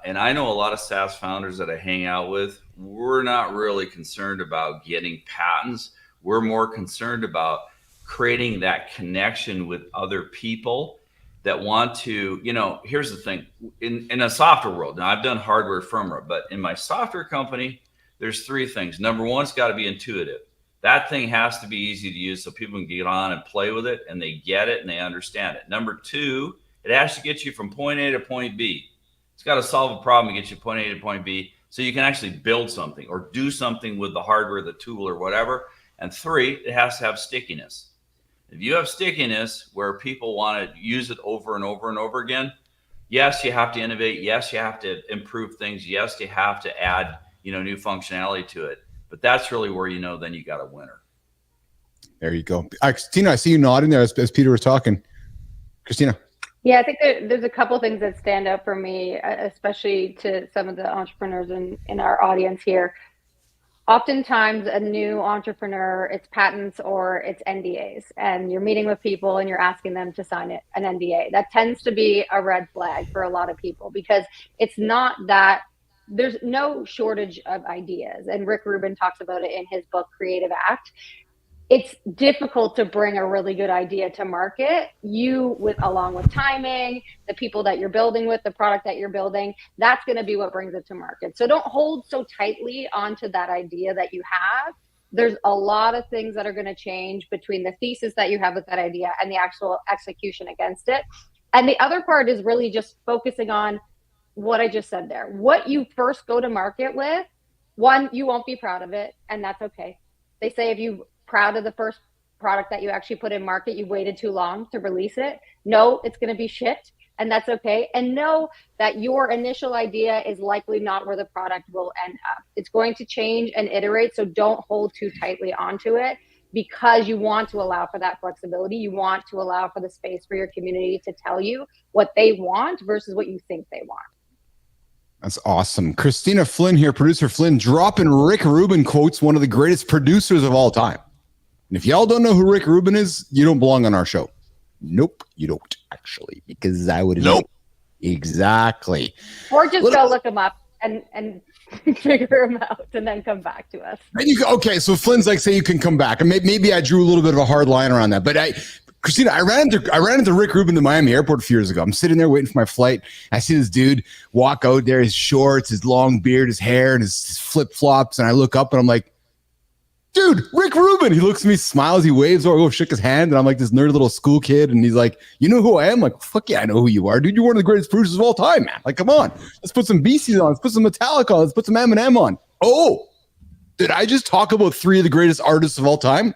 and I know a lot of SaaS founders that I hang out with, we're not really concerned about getting patents. We're more concerned about creating that connection with other people that want to, you know, here's the thing, in a software world, now I've done hardware, firmware, but in my software company, there's three things. Number one, it's got to be intuitive. That thing has to be easy to use so people can get on and play with it and they get it and they understand it. Number two, it has to get you from point A to point B. It's got to solve a problem and get you point A to point B so you can actually build something or do something with the hardware, the tool, or whatever. And three, it has to have stickiness. If you have stickiness where people want to use it over and over and over again, yes, you have to innovate. Yes, you have to improve things. Yes, you have to add, you know, new functionality to it. But that's really where, you know, then you got a winner. There you go. Christina, I see you nodding there as Peter was talking. Christina. Yeah, I think there's a couple things that stand out for me, especially to some of the entrepreneurs in our audience here. Oftentimes, a new entrepreneur, it's patents or it's NDAs, and you're meeting with people and you're asking them to sign an NDA. That tends to be a red flag for a lot of people, because it's not that there's no shortage of ideas. And Rick Rubin talks about it in his book, Creative Act. It's difficult to bring a really good idea to market. Along with timing, the people that you're building with, the product that you're building, that's going to be what brings it to market. So don't hold so tightly onto that idea that you have. There's a lot of things that are going to change between the thesis that you have with that idea and the actual execution against it. And the other part is really just focusing on what I just said there. What you first go to market with, one, you won't be proud of it, and that's okay. They say if you proud of the first product that you actually put in market, you waited too long to release it. No, it's going to be shit, and that's okay. And know that your initial idea is likely not where the product will end up. It's going to change and iterate, so don't hold too tightly onto it, because you want to allow for that flexibility. You want to allow for the space for your community to tell you what they want versus what you think they want. That's awesome. Christina Flynn here, producer Flynn, dropping Rick Rubin quotes, one of the greatest producers of all time. And if y'all don't know who Rick Rubin is, you don't belong on our show. Nope, you don't, actually, because I would. Nope. Exactly. Or just go look him up and figure him out and then come back to us. Okay, so Flynn's like, say you can come back. And maybe I drew a little bit of a hard line around that. But Christina, I ran into Rick Rubin in the Miami airport a few years ago. I'm sitting there waiting for my flight. I see this dude walk out there, his shorts, his long beard, his hair, and his flip-flops. And I look up and I'm like, dude, Rick Rubin. He looks at me, smiles, he waves, or I go shook his hand, and I'm like this nerd little school kid, and he's like, you know who I am? I'm like, fuck yeah, I know who you are, dude. You're one of the greatest producers of all time, man. Like, come on. Let's put some BCs on. Let's put some Metallica on. Let's put some Eminem on. Oh, did I just talk about three of the greatest artists of all time?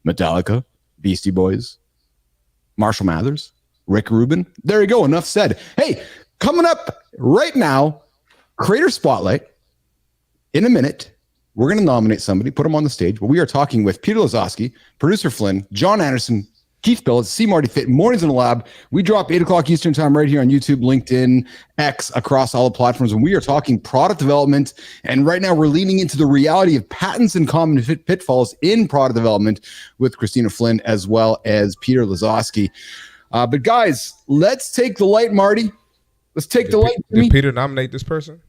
Metallica, Beastie Boys, Marshall Mathers, Rick Rubin. There you go. Enough said. Hey, coming up right now, Creator Spotlight in a minute. We're going to nominate somebody, put them on the stage. But we are talking with Peter Lazoski, producer Flynn, John Anderson, Keith Billis, Marty Fit, Mornings in the Lab. We drop 8 o'clock Eastern time right here on YouTube, LinkedIn, X, across all the platforms. And we are talking product development. And right now we're leaning into the reality of patents and common pitfalls in product development with Christina Flynn as well as Peter Lazoski. But guys, let's take the light, Marty. Let's take the light. Did Peter nominate this person?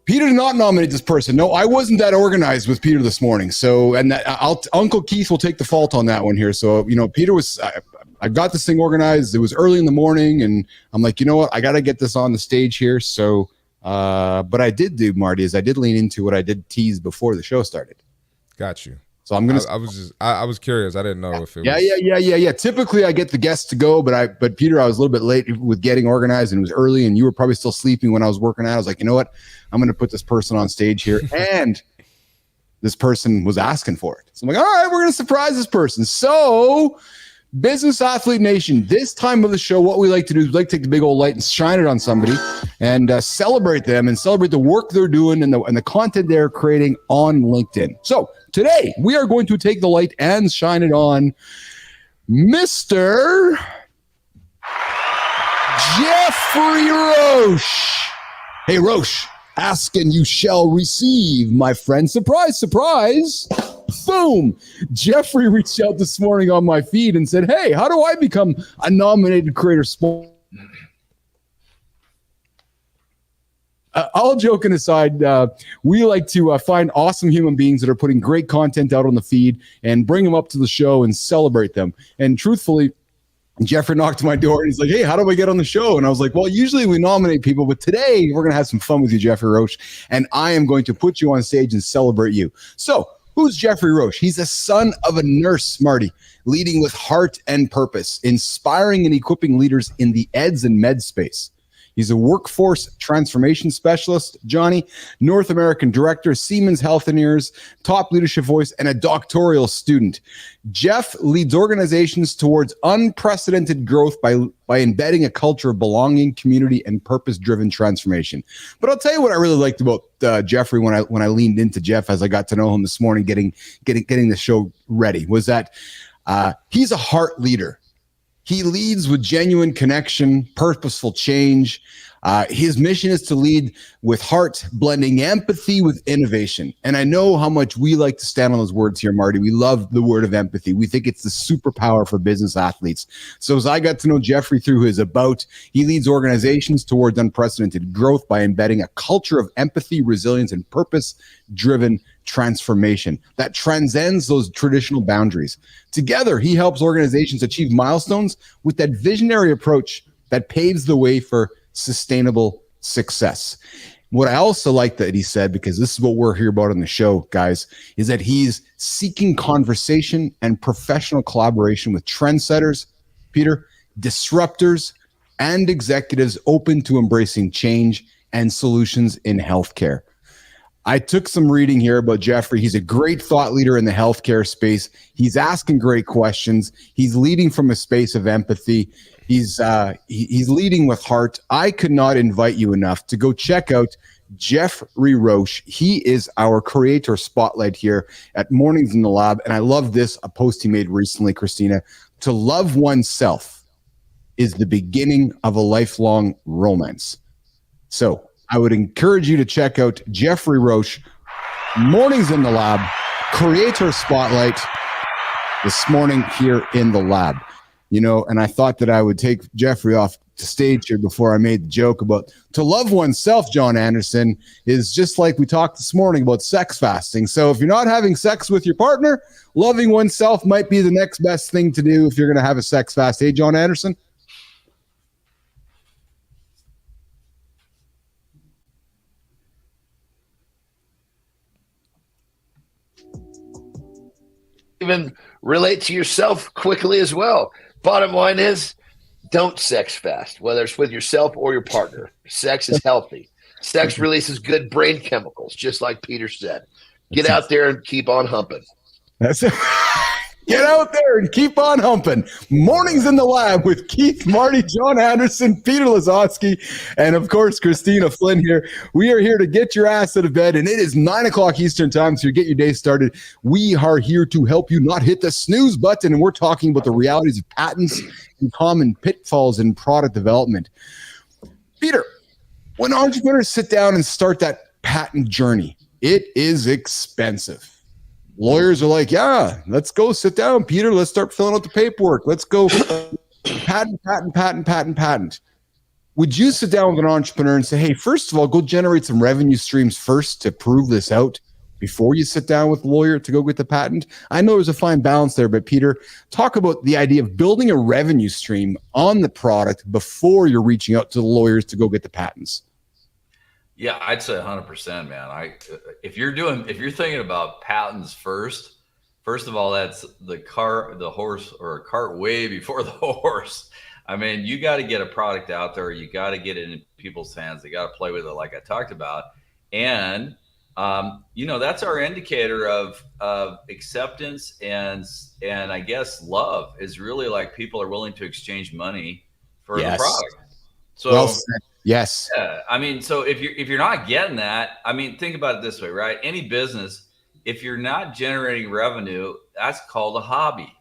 Peter did not nominate this person. No, I wasn't that organized with Peter this morning. So, and Uncle Keith will take the fault on that one here. So, Peter was, I got this thing organized. It was early in the morning, and I'm like, you know what? I got to get this on the stage here. So, but I did do, Marty, is I did lean into what I did tease before the show started. Got you. So I'm gonna. I was curious. I didn't know if it. Yeah. Typically, I get the guests to go, but Peter, I was a little bit late with getting organized, and it was early, and you were probably still sleeping when I was working out. I was like, you know what? I'm going to put this person on stage here, and this person was asking for it. So I'm like, all right, we're going to surprise this person. So, Business Athlete Nation, this time of the show, what we like to do is we like to take the big old light and shine it on somebody and celebrate them and celebrate the work they're doing and the content they're creating on LinkedIn. So today we are going to take the light and shine it on Mr. Jeffrey Roche. Hey, Roche, ask and you shall receive, my friend. Surprise, surprise. Boom. Jeffrey reached out this morning on my feed and said, hey, how do I become a nominated creator sport? All joking aside, we like to find awesome human beings that are putting great content out on the feed and bring them up to the show and celebrate them. And truthfully, Jeffrey knocked on my door and he's like, hey, how do I get on the show? And I was like, well, usually we nominate people, but today we're going to have some fun with you, Jeffrey Roche, and I am going to put you on stage and celebrate you. So who's Jeffrey Roche? He's the son of a nurse, Marty, leading with heart and purpose, inspiring and equipping leaders in the eds and med space. He's a workforce transformation specialist, Johnny, North American director, Siemens Healthineers, top leadership voice, and a doctoral student. Jeff leads organizations towards unprecedented growth by embedding a culture of belonging, community, and purpose-driven transformation. But I'll tell you what I really liked about Jeffrey when I leaned into Jeff as I got to know him this morning, getting the show ready, was that he's a heart leader. He leads with genuine connection, purposeful change. His mission is to lead with heart, blending empathy with innovation. And I know how much we like to stand on those words here, Marty. We love the word of empathy. We think it's the superpower for business athletes. So as I got to know Jeffrey through his About, he leads organizations towards unprecedented growth by embedding a culture of empathy, resilience, and purpose-driven transformation that transcends those traditional boundaries. Together, he helps organizations achieve milestones with that visionary approach that paves the way for sustainable success. What I also like that he said, because this is what we're here about on the show, guys, is that he's seeking conversation and professional collaboration with trendsetters, Peter, disruptors, and executives open to embracing change and solutions in healthcare. I took some reading here about Jeffrey. He's a great thought leader in the healthcare space. He's asking great questions. He's leading from a space of empathy. He's leading with heart. I could not invite you enough to go check out Jeffrey Roche. He is our creator spotlight here at Mornings in the Lab. And I love this, a post he made recently, Christina. To love oneself is the beginning of a lifelong romance. So I would encourage you to check out Jeffrey Roche, Mornings in the Lab, creator spotlight this morning here in the lab. You know, and I thought that I would take Jeffrey off the stage here before I made the joke about to love oneself, John Anderson, is just like we talked this morning about sex fasting. So if you're not having sex with your partner, loving oneself might be the next best thing to do if you're going to have a sex fast. Hey, John Anderson? Even relate to yourself quickly as well. Bottom line is, don't sex fast, whether it's with yourself or your partner. Sex is healthy. Sex releases good brain chemicals, just like Peter said. Get out there and keep on humping. That's it. Get out there and keep on humping. Mornings in the Lab with Keith, Marty, John Anderson, Peter Lazoski, and of course, Christina Flynn here. We are here to get your ass out of bed, and it is 9 o'clock Eastern time, so you get your day started. We are here to help you not hit the snooze button, and we're talking about the realities of patents and common pitfalls in product development. Peter, when entrepreneurs sit down and start that patent journey, it is expensive. Lawyers are like, yeah, let's go sit down, Peter. Let's start filling out the paperwork. Let's go patent. Would you sit down with an entrepreneur and say, hey, first of all, go generate some revenue streams first to prove this out before you sit down with the lawyer to go get the patent? I know there's a fine balance there, but Peter, talk about the idea of building a revenue stream on the product before you're reaching out to the lawyers to go get the patents. Yeah, I'd say 100%, man. If you're thinking about patents first of all, that's the horse or a cart way before the horse. I mean, you got to get a product out there. You got to get it in people's hands. They got to play with it, like I talked about. And, that's our indicator of acceptance and I guess love is really like people are willing to exchange money for the product. So, well said. Yes. Yeah. I mean, so if you're not getting that, I mean, think about it this way, right? Any business, if you're not generating revenue, that's called a hobby.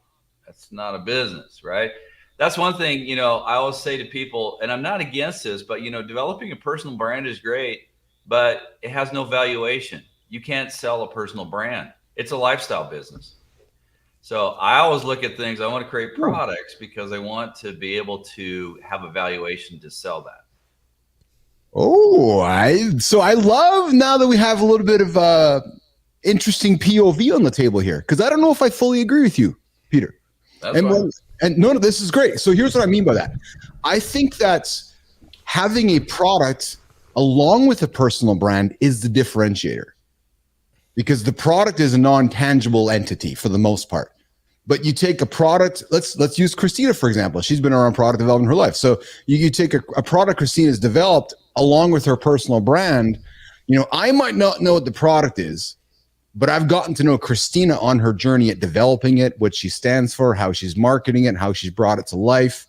That's not a business, right? That's one thing, I always say to people, and I'm not against this, but, developing a personal brand is great, but it has no valuation. You can't sell a personal brand. It's a lifestyle business. So I always look at things, I want to create products because I want to be able to have a valuation to sell that. Oh, I love now that we have a little bit of interesting POV on the table here, because I don't know if I fully agree with you, Peter. That's fine. No, this is great. So here's what I mean by that. I think that having a product along with a personal brand is the differentiator, because the product is a non-tangible entity for the most part. But you take a product, let's use Christina, for example. She's been around product development her life. So you take a product Christina's developed along with her personal brand. I might not know what the product is, but I've gotten to know Christina on her journey at developing it, what she stands for, how she's marketing it, how she's brought it to life.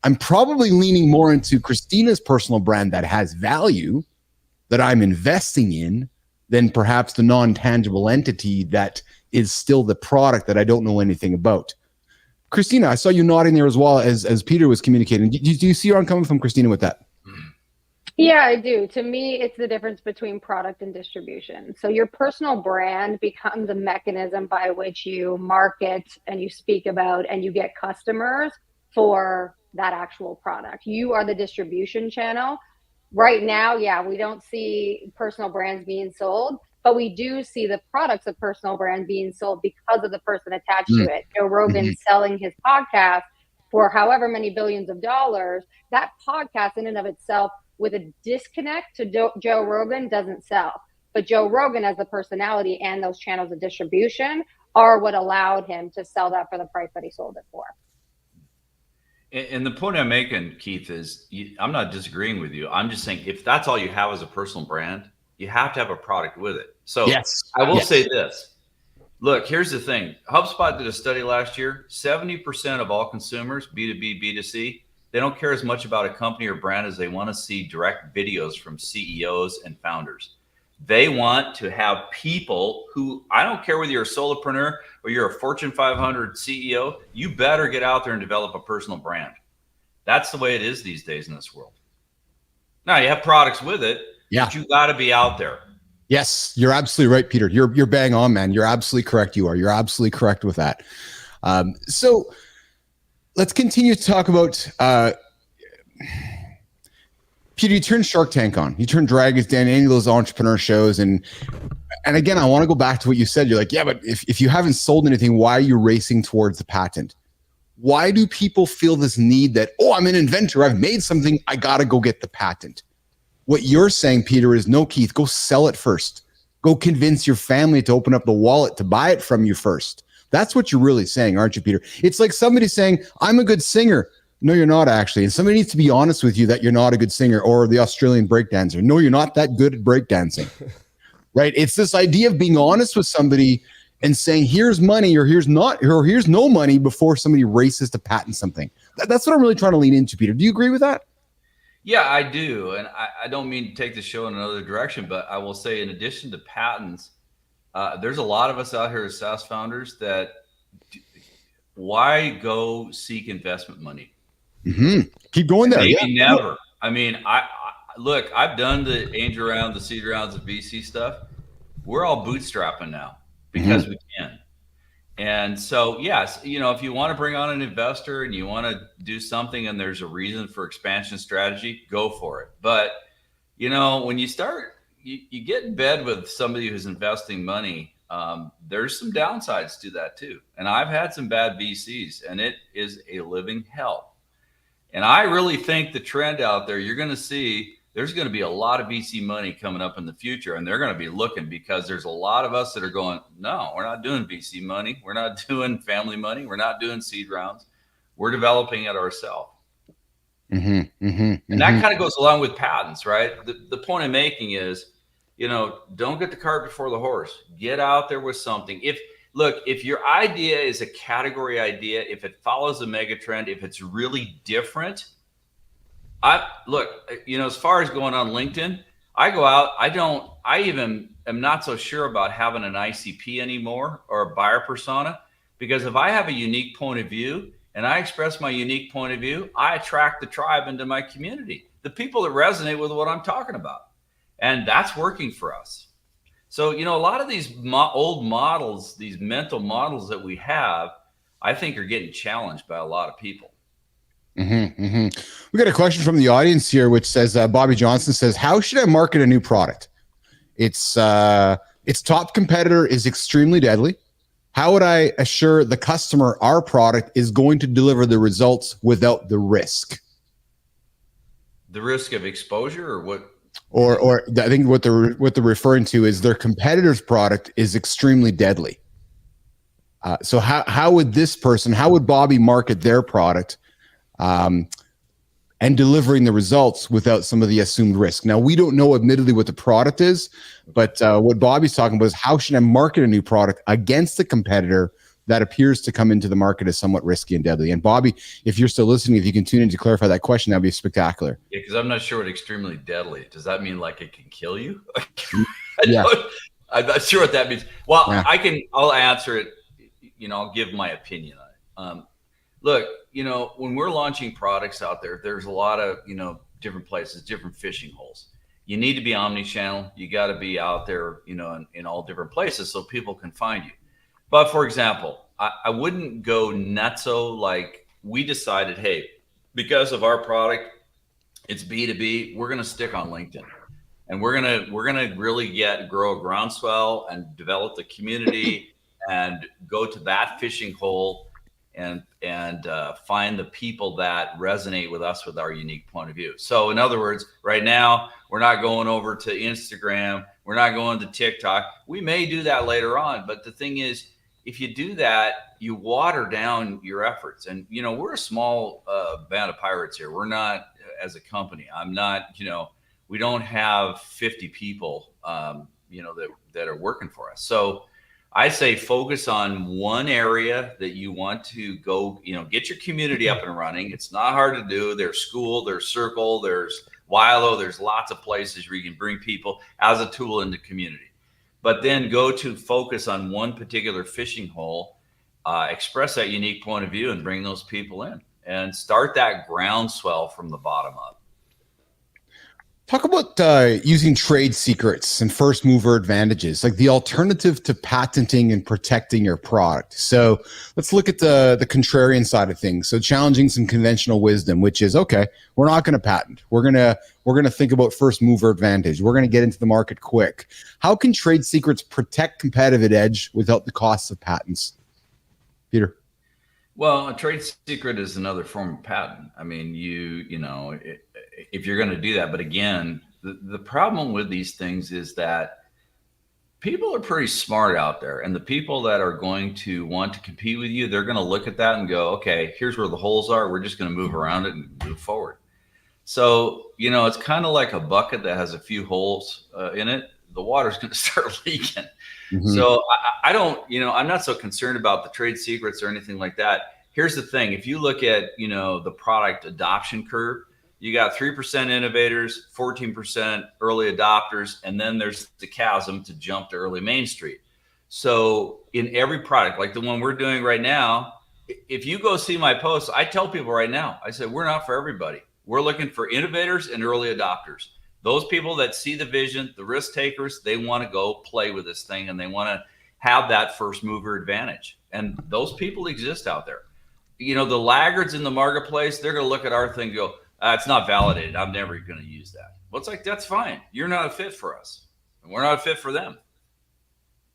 I'm probably leaning more into Christina's personal brand that has value that I'm investing in than perhaps the non-tangible entity that is still the product that I don't know anything about. Christina, I saw you nodding there as well as Peter was communicating. Do you see where I'm coming from, Christina, with that? Yeah, I do. To me, it's the difference between product and distribution. So your personal brand becomes a mechanism by which you market and you speak about and you get customers for that actual product. You are the distribution channel. Right now, yeah, we don't see personal brands being sold, but we do see the products of personal brand being sold because of the person attached to it. Joe Rogan selling his podcast for however many billions of dollars. That podcast in and of itself, with a disconnect to Joe Rogan, doesn't sell. But Joe Rogan as the personality and those channels of distribution are what allowed him to sell that for the price that he sold it for. And the point I'm making, Keith, is I'm not disagreeing with you. I'm just saying if that's all you have as a personal brand, you have to have a product with it. So yes. I will say this. Look, here's the thing. HubSpot did a study last year. 70% of all consumers, B2B, B2C, they don't care as much about a company or brand as they want to see direct videos from CEOs and founders. They want to have people who, I don't care whether you're a solopreneur or you're a Fortune 500 CEO, you better get out there and develop a personal brand. That's the way it is these days in this world. Now you have products with it, but you got to be out there. Yes, you're absolutely right, Peter. You're bang on, man. You're absolutely correct. You're absolutely correct with that. So let's continue to talk about Peter, you turned Shark Tank on. You turned Dragons Den, any of those entrepreneur shows. And again, I want to go back to what you said. You're like, yeah, but if you haven't sold anything, why are you racing towards the patent? Why do people feel this need that, oh, I'm an inventor, I've made something, I got to go get the patent? What you're saying, Peter, is no, Keith, go sell it first. Go convince your family to open up the wallet to buy it from you first. That's what you're really saying, aren't you, Peter? It's like somebody saying, I'm a good singer. No, you're not actually. And somebody needs to be honest with you that you're not a good singer, or the Australian breakdancer. No, you're not that good at breakdancing, right? It's this idea of being honest with somebody and saying, here's money, or here's no money before somebody races to patent something. That's what I'm really trying to lean into, Peter. Do you agree with that? Yeah, I do. And I don't mean to take the show in another direction, but I will say in addition to patents, there's a lot of us out here as SaaS founders that why go seek investment money? Keep going there. Maybe never. I mean, I look, I've done the angel round, the seed rounds, the VC stuff. We're all bootstrapping now because we can. And so, yes, if you want to bring on an investor and you want to do something and there's a reason for expansion strategy, go for it. But, when you start, you get in bed with somebody who's investing money, there's some downsides to that too. And I've had some bad VCs and it is a living hell. And I really think the trend out there, you're going to see there's going to be a lot of VC money coming up in the future, and they're going to be looking because there's a lot of us that are going, no, we're not doing VC money. We're not doing family money. We're not doing seed rounds. We're developing it ourselves. And that kind of goes along with patents, right? The point I'm making is, don't get the cart before the horse. Get out there with something. If your idea is a category idea, if it follows a mega trend, if it's really different, as far as going on LinkedIn, I go out, I even am not so sure about having an ICP anymore or a buyer persona, because if I have a unique point of view and I express my unique point of view, I attract the tribe into my community, the people that resonate with what I'm talking about. And that's working for us. So, a lot of these old models, these mental models that we have, I think are getting challenged by a lot of people. We got a question from the audience here, which says, Bobby Johnson says, how should I market a new product? Its top competitor is extremely deadly. How would I assure the customer our product is going to deliver the results without the risk? The risk of exposure or what? Or I think what they're referring to is their competitor's product is extremely deadly. So how would Bobby market their product and delivering the results without some of the assumed risk? Now, we don't know admittedly what the product is, but what Bobby's talking about is how should I market a new product against a competitor that appears to come into the market as somewhat risky and deadly? And Bobby, if you're still listening, if you can tune in to clarify that question, that'd be spectacular. Yeah, because I'm not sure what extremely deadly. Does that mean like it can kill you? Yeah. I'm not sure what that means. Well, Yeah. I'll answer it. I'll give my opinion on it. Look, when we're launching products out there, there's a lot of, different places, different fishing holes. You need to be omni-channel. You got to be out there, in all different places so people can find you. But for example, I wouldn't go nutso like we decided, hey, because of our product, it's B2B, we're going to stick on LinkedIn. And we're gonna really grow a groundswell and develop the community and go to that fishing hole and find the people that resonate with us with our unique point of view. So in other words, right now we're not going over to Instagram, we're not going to TikTok. We may do that later on, but the thing is, if you do that, you water down your efforts. And we're a small band of pirates here. We're not, as a company, I'm not, we don't have 50 people, that are working for us. So I say focus on one area that you want to go, get your community up and running. It's not hard to do. There's School, there's Circle, there's Wilo, there's lots of places where you can bring people as a tool in the community. But then go to focus on one particular fishing hole, express that unique point of view and bring those people in and start that groundswell from the bottom up. Talk about using trade secrets and first mover advantages, like the alternative to patenting and protecting your product. So let's look at the contrarian side of things. So challenging some conventional wisdom, which is, okay, we're not going to patent. We're going to think about first mover advantage. We're going to get into the market quick. How can trade secrets protect competitive edge without the costs of patents? Peter? Well, a trade secret is another form of patent. I mean, if you're going to do that, but again, the problem with these things is that people are pretty smart out there, and the people that are going to want to compete with you, they're going to look at that and go, okay, here's where the holes are. We're just going to move around it and move forward. So, it's kind of like a bucket that has a few holes in it. The water's going to start leaking. Mm-hmm. So I don't, I'm not so concerned about the trade secrets or anything like that. Here's the thing. If you look at, the product adoption curve, you got 3% innovators, 14% early adopters, and then there's the chasm to jump to early Main Street. So in every product, like the one we're doing right now, if you go see my posts, I tell people right now, I said, we're not for everybody. We're looking for innovators and early adopters. Those people that see the vision, the risk takers, they want to go play with this thing and they want to have that first mover advantage. And those people exist out there. The laggards in the marketplace, they're going to look at our thing and go, it's not validated. I'm never going to use that. Well, it's like, that's fine. You're not a fit for us. And we're not a fit for them.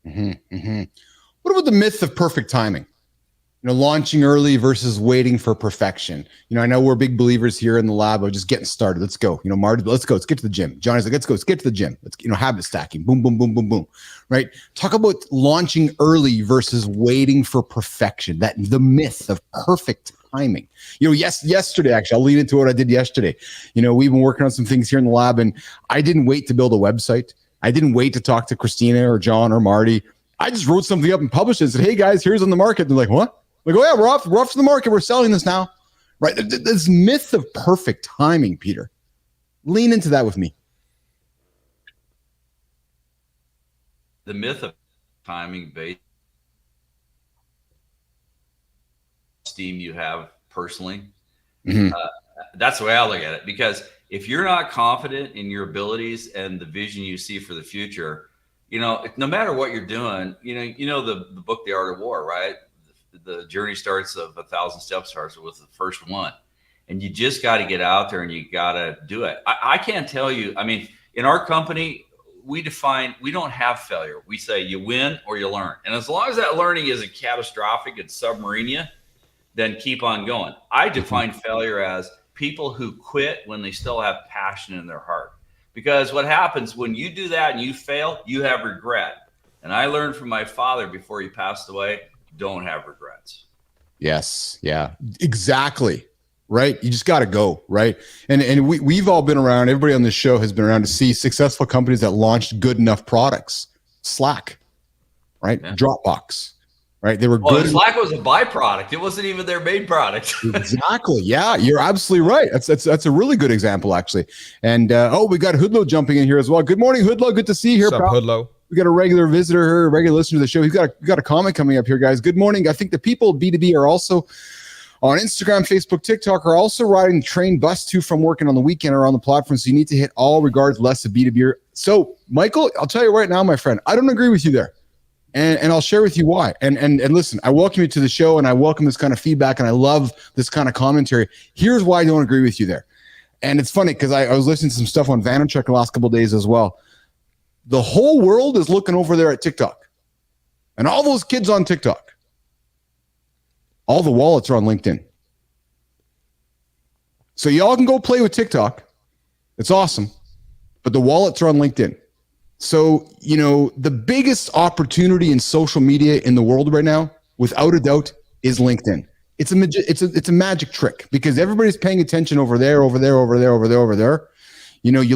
Mm-hmm, mm-hmm. What about the myth of perfect timing? Launching early versus waiting for perfection. I know we're big believers here in the lab of just getting started. Let's go. Marty, let's go. Let's get to the gym. Johnny's like, let's get to the gym. Let's, habit stacking. Boom, boom, boom, boom, boom. Right? Talk about launching early versus waiting for perfection. The myth of perfect timing. Yesterday, actually, I'll lead into what I did yesterday. We've been working on some things here in the lab, and I didn't wait to build a website. I didn't wait to talk to Christina or John or Marty. I just wrote something up and published it and said, hey guys, here's on the market. They're like, what? Like, oh yeah, we're off to the market. We're selling this now, right? This myth of perfect timing, Peter. Lean into that with me. The myth of timing based steam you have personally. Mm-hmm. That's the way I look at it, because if you're not confident in your abilities and the vision you see for the future, no matter what you're doing, the book, The Art of War, right? The journey starts of 1,000 steps starts with the first one. And you just got to get out there and you got to do it. I can't tell you. I mean, in our company, we don't have failure. We say you win or you learn. And as long as that learning isn't catastrophic and submarine, then keep on going. I define failure as people who quit when they still have passion in their heart. Because what happens when you do that and you fail, you have regret. And I learned from my father before he passed away, don't have regrets. Yes. Yeah, exactly. Right. You just got to go. Right. And we've all been around. Everybody on this show has been around to see successful companies that launched good enough products. Slack, right? Yeah. Dropbox, right? They were good. Slack was a byproduct. It wasn't even their main product. Exactly. Yeah, you're absolutely right. That's a really good example, actually. And we got Hoodlow jumping in here as well. Good morning, Hoodlow. Good to see you here. What's up, Hoodlow? We got a regular visitor here, a regular listener to the show. We've got a comment coming up here, guys. Good morning. I think the people B2B are also on Instagram, Facebook, TikTok are also riding the train bus too from working on the weekend or on the platform. So you need to hit all regardless of B2B. So Michael, I'll tell you right now, my friend, I don't agree with you there. And I'll share with you why. And listen, I welcome you to the show and I welcome this kind of feedback and I love this kind of commentary. Here's why I don't agree with you there. And it's funny because I was listening to some stuff on Vaynerchuk the last couple of days as well. The whole world is looking over there at TikTok. And all those kids on TikTok. All the wallets are on LinkedIn. So y'all can go play with TikTok. It's awesome. But the wallets are on LinkedIn. So, the biggest opportunity in social media in the world right now, without a doubt, is LinkedIn. It's a magic trick because everybody's paying attention over there. You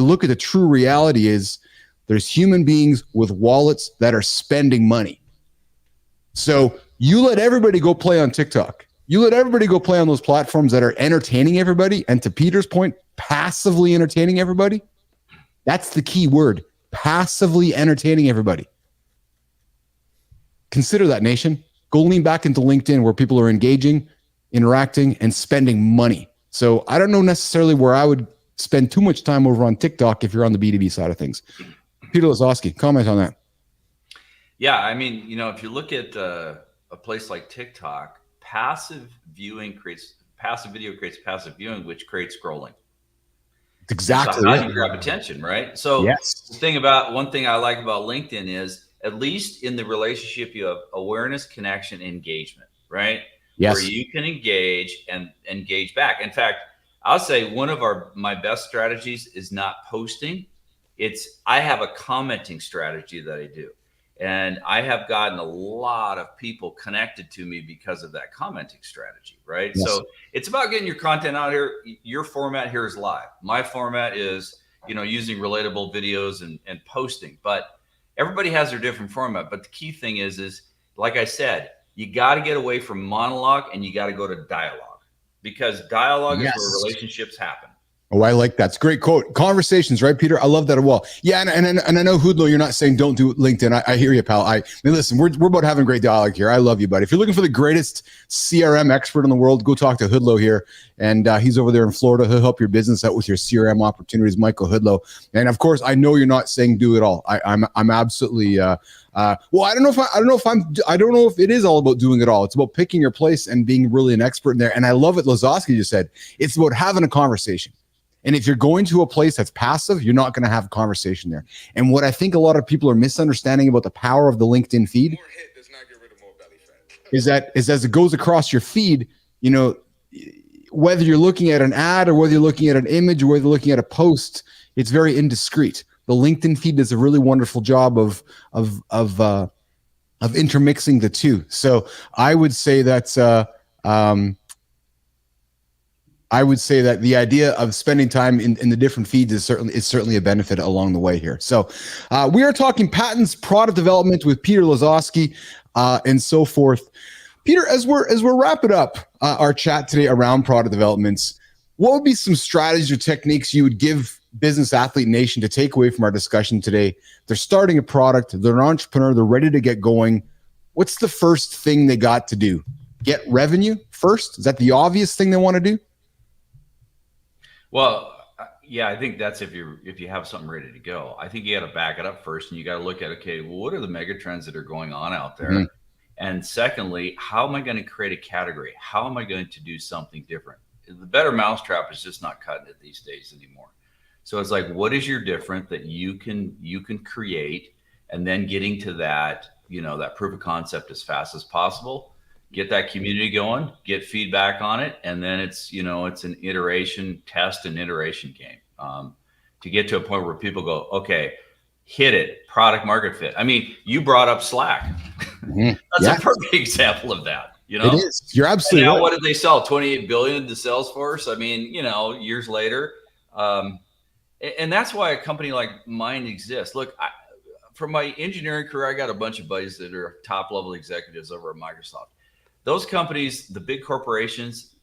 look at the true reality is there's human beings with wallets that are spending money. So you let everybody go play on TikTok. You let everybody go play on those platforms that are entertaining everybody. And to Peter's point, passively entertaining everybody. That's the key word. Passively entertaining everybody. Consider that, nation. Go lean back into LinkedIn where people are engaging, interacting, and spending money. So I don't know necessarily where I would spend too much time over on TikTok if you're on the B2B side of things. Peter Lazoski, comment on that. Yeah, I mean, if you look at a place like TikTok, passive video creates passive viewing, which creates scrolling. Exactly. So how do you grab attention, right? So yes. One thing I like about LinkedIn is at least in the relationship, you have awareness, connection, engagement, right? Yes. Where you can engage and engage back. In fact, I'll say one of my best strategies is not posting. I have a commenting strategy that I do. And I have gotten a lot of people connected to me because of that commenting strategy, right? Yes. So it's about getting your content out here. Your format here is live. My format is, using relatable videos and posting. But everybody has their different format. But the key thing is like I said, you got to get away from monologue and you got to go to dialogue because dialogue is where relationships happen. Oh, I like that. It's a great quote. Conversations, right, Peter? I love that as well. Yeah, and I know, Hoodlow, you're not saying don't do LinkedIn. I hear you, pal. I mean, listen, we're about having great dialogue here. I love you, buddy. If you're looking for the greatest CRM expert in the world, go talk to Hoodlow here. And he's over there in Florida. He'll help your business out with your CRM opportunities, Michael Hoodlow. And of course, I know you're not saying do it all. I'm absolutely well, I don't know if it is all about doing it all. It's about picking your place and being really an expert in there. And I love what Lazoski just said. It's about having a conversation. And if you're going to a place that's passive, you're not going to have a conversation there. And what I think a lot of people are misunderstanding about the power of the LinkedIn feed is that as it goes across your feed, whether you're looking at an ad or whether you're looking at an image or whether you're looking at a post, it's very indiscreet. The LinkedIn feed does a really wonderful job of intermixing the two. So I would say that the idea of spending time in the different feeds is certainly a benefit along the way here. So we are talking patents, product development with Peter Lazoski, and so forth. Peter, as we're wrapping up our chat today around product developments, what would be some strategies or techniques you would give Business Athlete Nation to take away from our discussion today? They're starting a product, they're an entrepreneur, they're ready to get going. What's the first thing they got to do? Get revenue first? Is that the obvious thing they want to do? Well, yeah, I think that's if you have something ready to go. I think you got to back it up first, and you got to look at, okay, well, what are the mega trends that are going on out there? Mm-hmm. And secondly, how am I going to create a category? How am I going to do something different? The better mousetrap is just not cutting it these days anymore. So it's like, what is your different that you can create, and then getting to that, that proof of concept as fast as possible. Get that community going, get feedback on it, and then it's an iteration test and iteration game to get to a point where people go, okay, hit it, product market fit. I mean, you brought up Slack. That's a perfect example of that. You know, it is. You're absolutely right. What did they sell? 28 billion to Salesforce. I mean, years later. And that's why a company like mine exists. Look, from my engineering career, I got a bunch of buddies that are top level executives over at Microsoft. Those companies, the big corporations,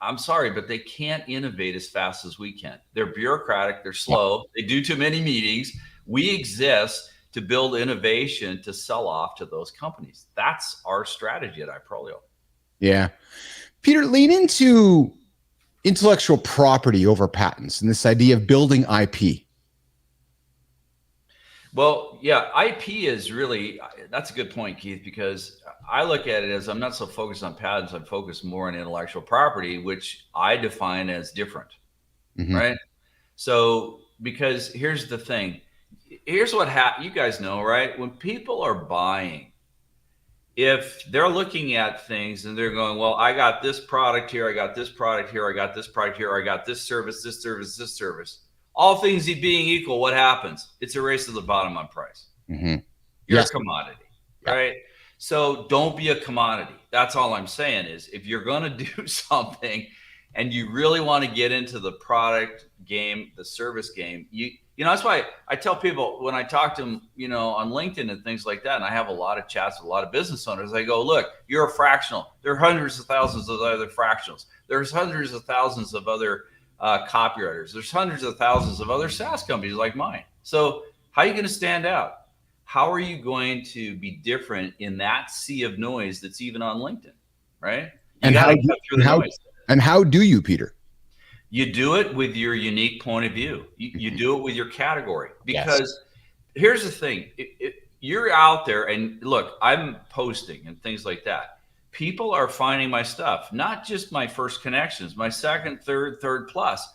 I'm sorry, but they can't innovate as fast as we can. They're bureaucratic. They're slow. They do too many meetings. We exist to build innovation to sell off to those companies. That's our strategy at iProlio. Yeah. Peter, lean into intellectual property over patents and this idea of building IP. Well, yeah, IP is really, that's a good point, Keith, because I look at it as I'm not so focused on patents. I'm focused more on intellectual property, which I define as different, right? So, because here's the thing. Here's what you guys know, right? When people are buying, if they're looking at things and they're going, well, I got this product here, I got this product here, I got this product here, I got this service, this service, this service. All things being equal, what happens? It's a race to the bottom on price. You're a commodity, right? So don't be a commodity. That's all I'm saying is if you're going to do something and you really want to get into the product game, the service game, that's why I tell people when I talk to them, on LinkedIn and things like that, and I have a lot of chats with a lot of business owners, I go, look, you're a fractional. There are hundreds of thousands of other fractionals. There's hundreds of thousands of other copywriters. There's hundreds of thousands of other SaaS companies like mine. So how are you going to stand out? How are you going to be different in that sea of noise that's even on LinkedIn, right? And how do you, Peter? You do it with your unique point of view. You do it with your category. Because here's the thing. You're out there and look, I'm posting and things like that. People are finding my stuff, not just my first connections, my second, third plus.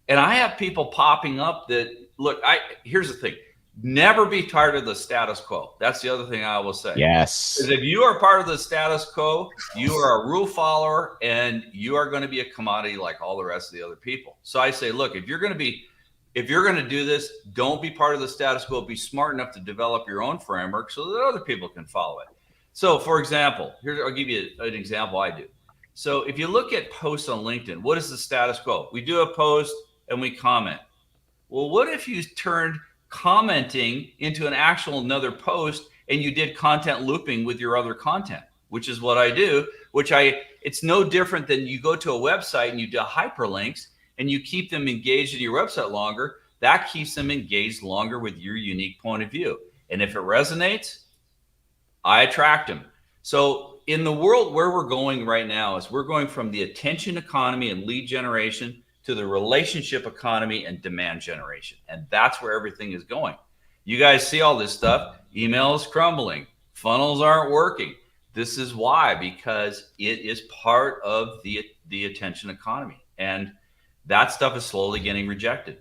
And I have people popping up that, look, here's the thing. Never be part of the status quo. That's the other thing I will say. Yes. Because if you are part of the status quo, you are a rule follower and you are going to be a commodity like all the rest of the other people. So I say, look, if you're going to do this, don't be part of the status quo. Be smart enough to develop your own framework so that other people can follow it. So for example, I'll give you an example I do. So if you look at posts on LinkedIn, what is the status quo? We do a post and we comment. Well, what if you turned commenting into an actual another post and you did content looping with your other content, which is what I do, it's no different than you go to a website and you do hyperlinks and you keep them engaged in your website longer. That keeps them engaged longer with your unique point of view. And if it resonates, I attract them. So in the world where we're going right now is we're going from the attention economy and lead generation to the relationship economy and demand generation. And that's where everything is going. You guys see all this stuff. Email is crumbling. Funnels aren't working. This is why, because it is part of the attention economy. And that stuff is slowly getting rejected.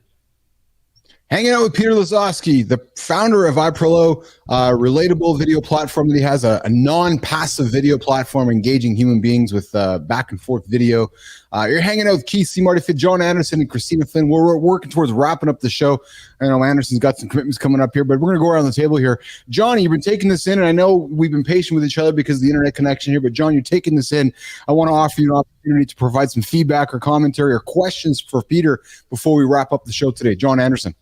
Hanging out with Peter Lazoski, the founder of iProlio, relatable video platform that he has, a non-passive video platform engaging human beings with back and forth video. You're hanging out with Keith, Marty Fit, John Anderson, and Christina Flynn. We're working towards wrapping up the show. I know Anderson's got some commitments coming up here, but we're going to go around the table here. Johnny, you've been taking this in, and I know we've been patient with each other because of the internet connection here, but John, you're taking this in. I want to offer you an opportunity to provide some feedback or commentary or questions for Peter before we wrap up the show today. John Anderson.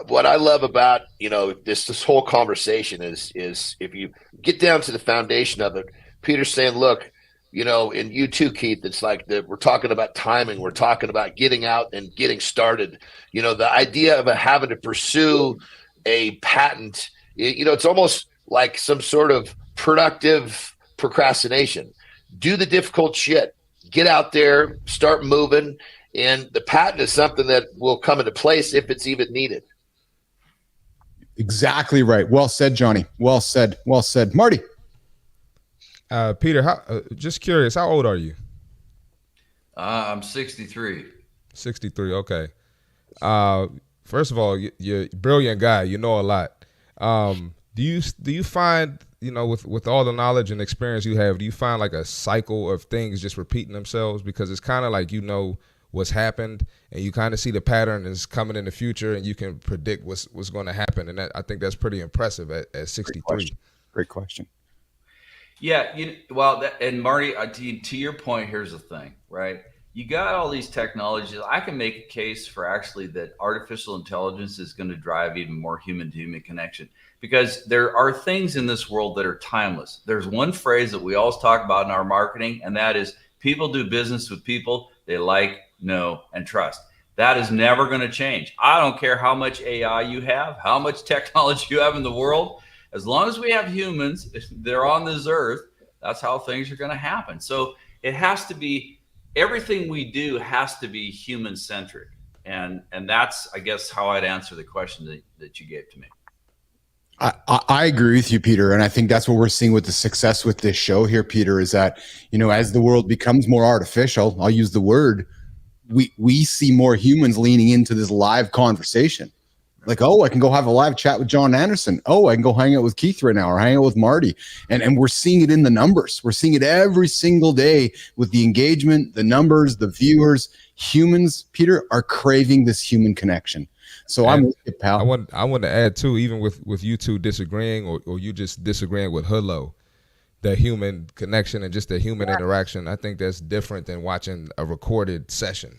What I love about, this whole conversation is if you get down to the foundation of it, Peter's saying, look, and you too, Keith, it's like we're talking about timing. We're talking about getting out and getting started. The idea of having to pursue a patent, it's almost like some sort of productive procrastination. Do the difficult shit. Get out there, start moving. And the patent is something that will come into place if it's even needed. Exactly right. Well said, Johnny. Well said. Well said. Marty. Peter, just curious, how old are you? I'm 63. 63, okay. First of all, you're a brilliant guy. You know a lot. Do you find, with all the knowledge and experience you have, do you find like a cycle of things just repeating themselves? Because it's kind of like, what's happened, and you kind of see the pattern is coming in the future, and you can predict what's going to happen. And I think that's pretty impressive at 63. Great question. Yeah, and Marty, to your point, here's the thing, right? You got all these technologies. I can make a case for actually that artificial intelligence is going to drive even more human-to-human connection, because there are things in this world that are timeless. There's one phrase that we always talk about in our marketing, and that is people do business with people they like, know, and trust. That is never going to change. I don't care how much AI you have, how much technology you have in the world. As long as we have humans, they're on this earth, that's how things are going to happen. So it has to be, everything we do has to be human centric. And that's, I guess, how I'd answer the question that you gave to me. I agree with you, Peter. And I think that's what we're seeing with the success with this show here, Peter, is that, as the world becomes more artificial, I'll use the word, we see more humans leaning into this live conversation. Like, oh, I can go have a live chat with John Anderson. Oh, I can go hang out with Keith right now or hang out with Marty. And we're seeing it in the numbers. We're seeing it every single day with the engagement, the numbers, the viewers. Humans, Peter, are craving this human connection. So I'm with you, pal. I want to add too, even with you two disagreeing or you just disagreeing with Hoodlow, the human connection and just the human interaction. I think that's different than watching a recorded session,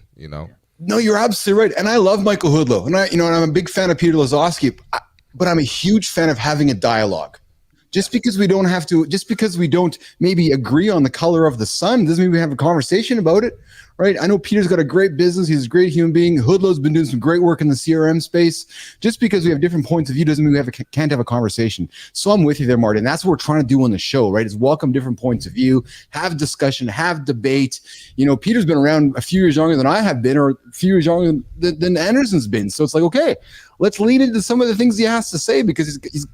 No, you're absolutely right. And I love Michael Hoodlow. And and I'm a big fan of Peter Lazoski, but I'm a huge fan of having a dialogue. Just because we don't maybe agree on the color of the sun doesn't mean we have a conversation about it, right? I know Peter's got a great business. He's a great human being. Hoodlow's been doing some great work in the CRM space. Just because we have different points of view doesn't mean we can't have a conversation. So I'm with you there, Marty. And that's what we're trying to do on the show, right? Is welcome different points of view, have discussion, have debate. Peter's been around a few years younger than I have been, or a few years younger than Anderson's been. So it's like, okay, let's lean into some of the things he has to say because he's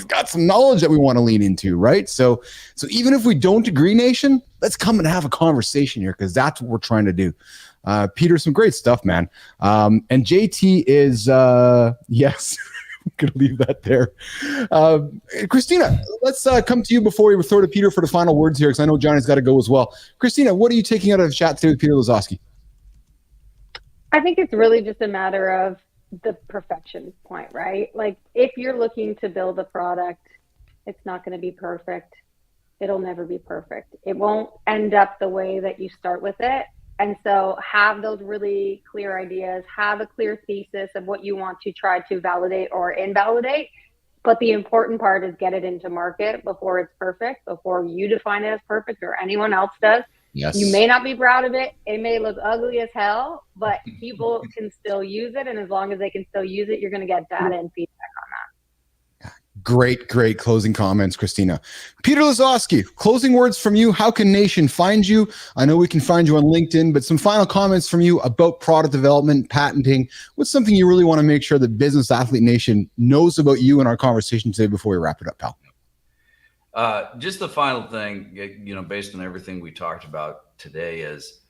got some knowledge that we want to lean into, right? So even if we don't agree, Nation, let's come and have a conversation here because that's what we're trying to do. Peter, some great stuff, man. And JT is, yes, I'm going to leave that there. Christina, let's come to you before we throw to Peter for the final words here because I know Johnny's got to go as well. Christina, what are you taking out of the chat today with Peter Lazoski? I think it's really just a matter of the perfection point, right? Like if you're looking to build a product, it's not going to be perfect. It'll never be perfect. It won't end up the way that you start with it. And so have those really clear ideas, have a clear thesis of what you want to try to validate or invalidate. But the important part is get it into market before it's perfect, before you define it as perfect or anyone else does. Yes. You may not be proud of it. It may look ugly as hell, but people can still use it. And as long as they can still use it, you're going to get data and feedback on that. Great closing comments, Christina. Peter Lazoski, closing words from you. How can Nation find you? I know we can find you on LinkedIn, but some final comments from you about product development, patenting. What's something you really want to make sure that Business Athlete Nation knows about you in our conversation today before we wrap it up, pal? Just the final thing, based on everything we talked about today is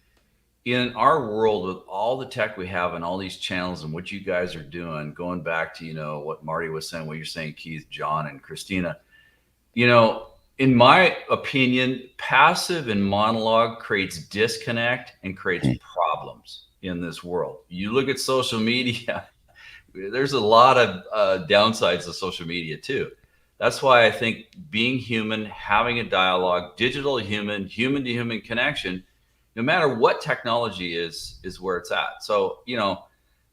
in our world with all the tech we have and all these channels and what you guys are doing, going back to, what Marty was saying, what you're saying, Keith, John, and Christina, in my opinion, passive and monologue creates disconnect and creates problems in this world. You look at social media, there's a lot of downsides of social media too. That's why I think being human, having a dialogue, digital human, human to human connection, no matter what technology is where it's at. So,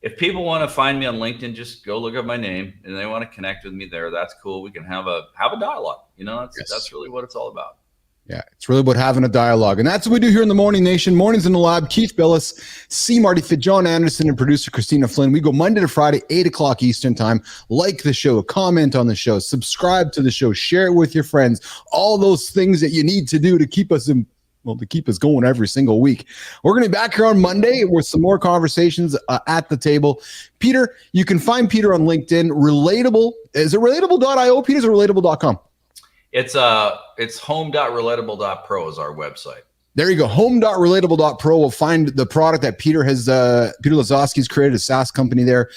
if people want to find me on LinkedIn, just go look up my name and they want to connect with me there. That's cool. We can have a dialogue. That's really what it's all about. Yeah, it's really about having a dialogue. And that's what we do here in the Morning Nation. Mornings in the Lab, Keith Billis, Marty Fit, John Anderson, and producer Christina Flynn. We go Monday to Friday, 8 o'clock Eastern time. Like the show, comment on the show, subscribe to the show, share it with your friends. All those things that you need to do to keep us going every single week. We're going to be back here on Monday with some more conversations at the table. Peter, you can find Peter on LinkedIn. Relatable. Is it relatable.io, Peter, or relatable.com? It's home.relatable.pro is our website. There you go. Home.relatable.pro will find the product that Peter Lazoski's created, a SaaS company there.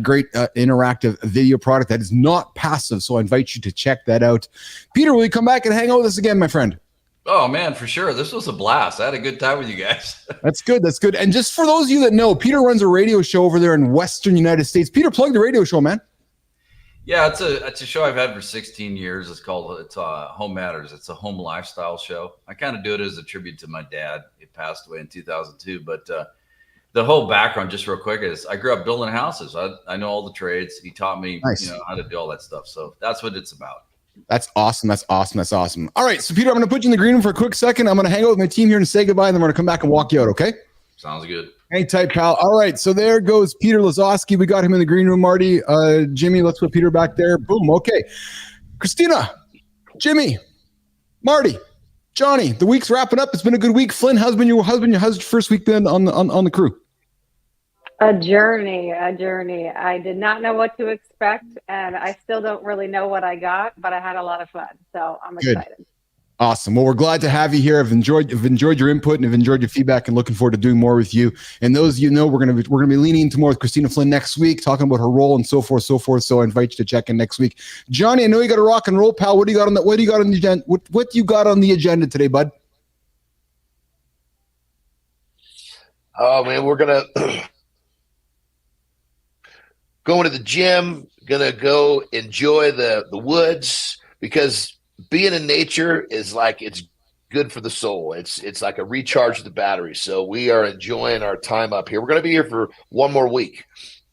Great interactive video product that is not passive. So I invite you to check that out. Peter, will you come back and hang out with us again, my friend? Oh man, for sure. This was a blast. I had a good time with you guys. That's good. That's good. And just for those of you that know, Peter runs a radio show over there in Western United States. Peter, plug the radio show, man. Yeah, it's a show I've had for 16 years. It's Home Matters. It's a home lifestyle show. I kind of do it as a tribute to my dad. He passed away in 2002. But the whole background, just real quick, is I grew up building houses. I know all the trades. He taught me, nice. How to do all that stuff. So that's what it's about. That's awesome. That's awesome. That's awesome. All right. So, Peter, I'm going to put you in the green room for a quick second. I'm going to hang out with my team here and say goodbye, and then we're going to come back and walk you out, okay? Sounds good. Hang tight, pal. All right. So there goes Peter Lazoski. We got him in the green room, Marty. Jimmy, let's put Peter back there. Boom. Okay. Christina, Jimmy, Marty, Johnny, the week's wrapping up. It's been a good week. Flynn, how's your first week been on the crew? A journey. I did not know what to expect, and I still don't really know what I got, but I had a lot of fun, so I'm excited. Awesome. Well, we're glad to have you here. I've enjoyed your input and I've enjoyed your feedback, and looking forward to doing more with you. And those we're gonna be leaning into more with Christina Flynn next week, talking about her role and so forth. So I invite you to check in next week. Johnny, I know you got a rock and roll, pal. What do you got on the agenda? What do you got on the agenda today, bud? Oh man, we're gonna going to the gym, gonna go enjoy the woods, because being in nature is like, it's good for the soul. It's like a recharge of the battery. So we are enjoying our time up here. We're gonna be here for one more week.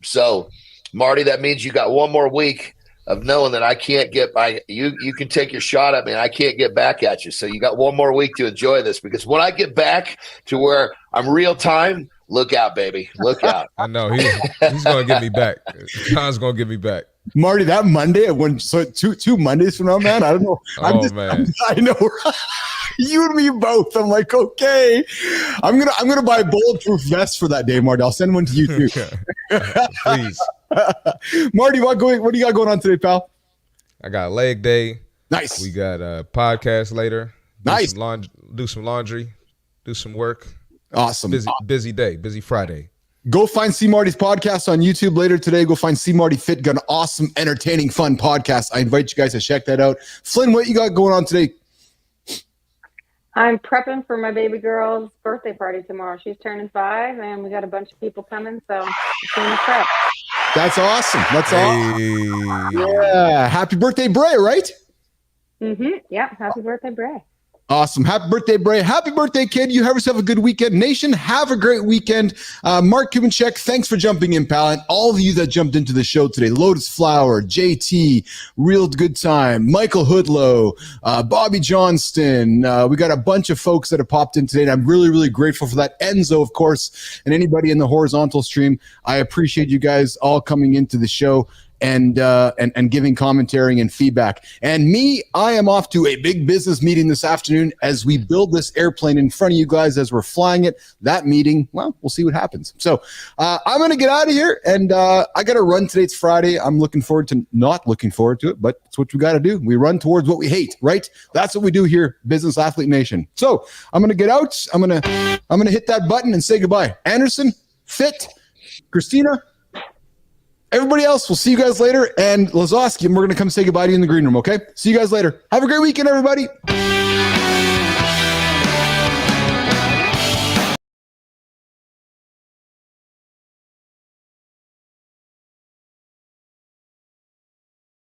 So Marty, that means you got one more week of knowing that I can't get by. You can take your shot at me and I can't get back at you. So you got one more week to enjoy this, because when I get back to where I'm real time, look out, baby. Look out. I know. He's going to get me back. John's going to get me back. Marty, that Monday, two Mondays from now, man, I don't know. Man. I know. You and me both. I'm like, okay. I'm gonna buy a bulletproof vest for that day, Marty. I'll send one to you too. Please. Marty, what do you got going on today, pal? I got leg day. Nice. We got a podcast later. Nice. Do some laundry. Do some work. Awesome. Busy day. Busy Friday. Go find C. Marty's podcast on YouTube later today. Go find C. Marty Fit. Got an awesome, entertaining, fun podcast. I invite you guys to check that out. Flynn, what you got going on today? I'm prepping for my baby girl's birthday party tomorrow. She's turning 5, and we got a bunch of people coming, so it's in the prep. That's awesome. Awesome. Yeah. Happy birthday, Bray, right? Mm-hmm. Yeah. Happy birthday, Bray. Awesome. Happy birthday, Bray. Happy birthday, kid. You have yourself a good weekend. Nation, have a great weekend. Mark Chumachek, thanks for jumping in, pal. And all of you that jumped into the show today. Lotus Flower, JT, Real Good Time, Michael Hoodlow, Bobby Johnston. We got a bunch of folks that have popped in today, and I'm really, really grateful for that. Enzo, of course, and anybody in the horizontal stream. I appreciate you guys all coming into the show and giving commentary and feedback. And me, I am off to a big business meeting this afternoon as we build this airplane in front of you guys as we're flying it. That meeting, well, we'll see what happens. So I'm going to get out of here, and I got to run today. It's Friday. I'm not looking forward to it, but it's what we got to do. We run towards what we hate, right? That's what we do here, Business Athlete Nation. So I'm going to get out. I'm going to hit that button and say goodbye. Anderson, Fit, Christina, everybody else, we'll see you guys later. And Lazoski, we're going to come say goodbye to you in the green room, okay? See you guys later. Have a great weekend, everybody.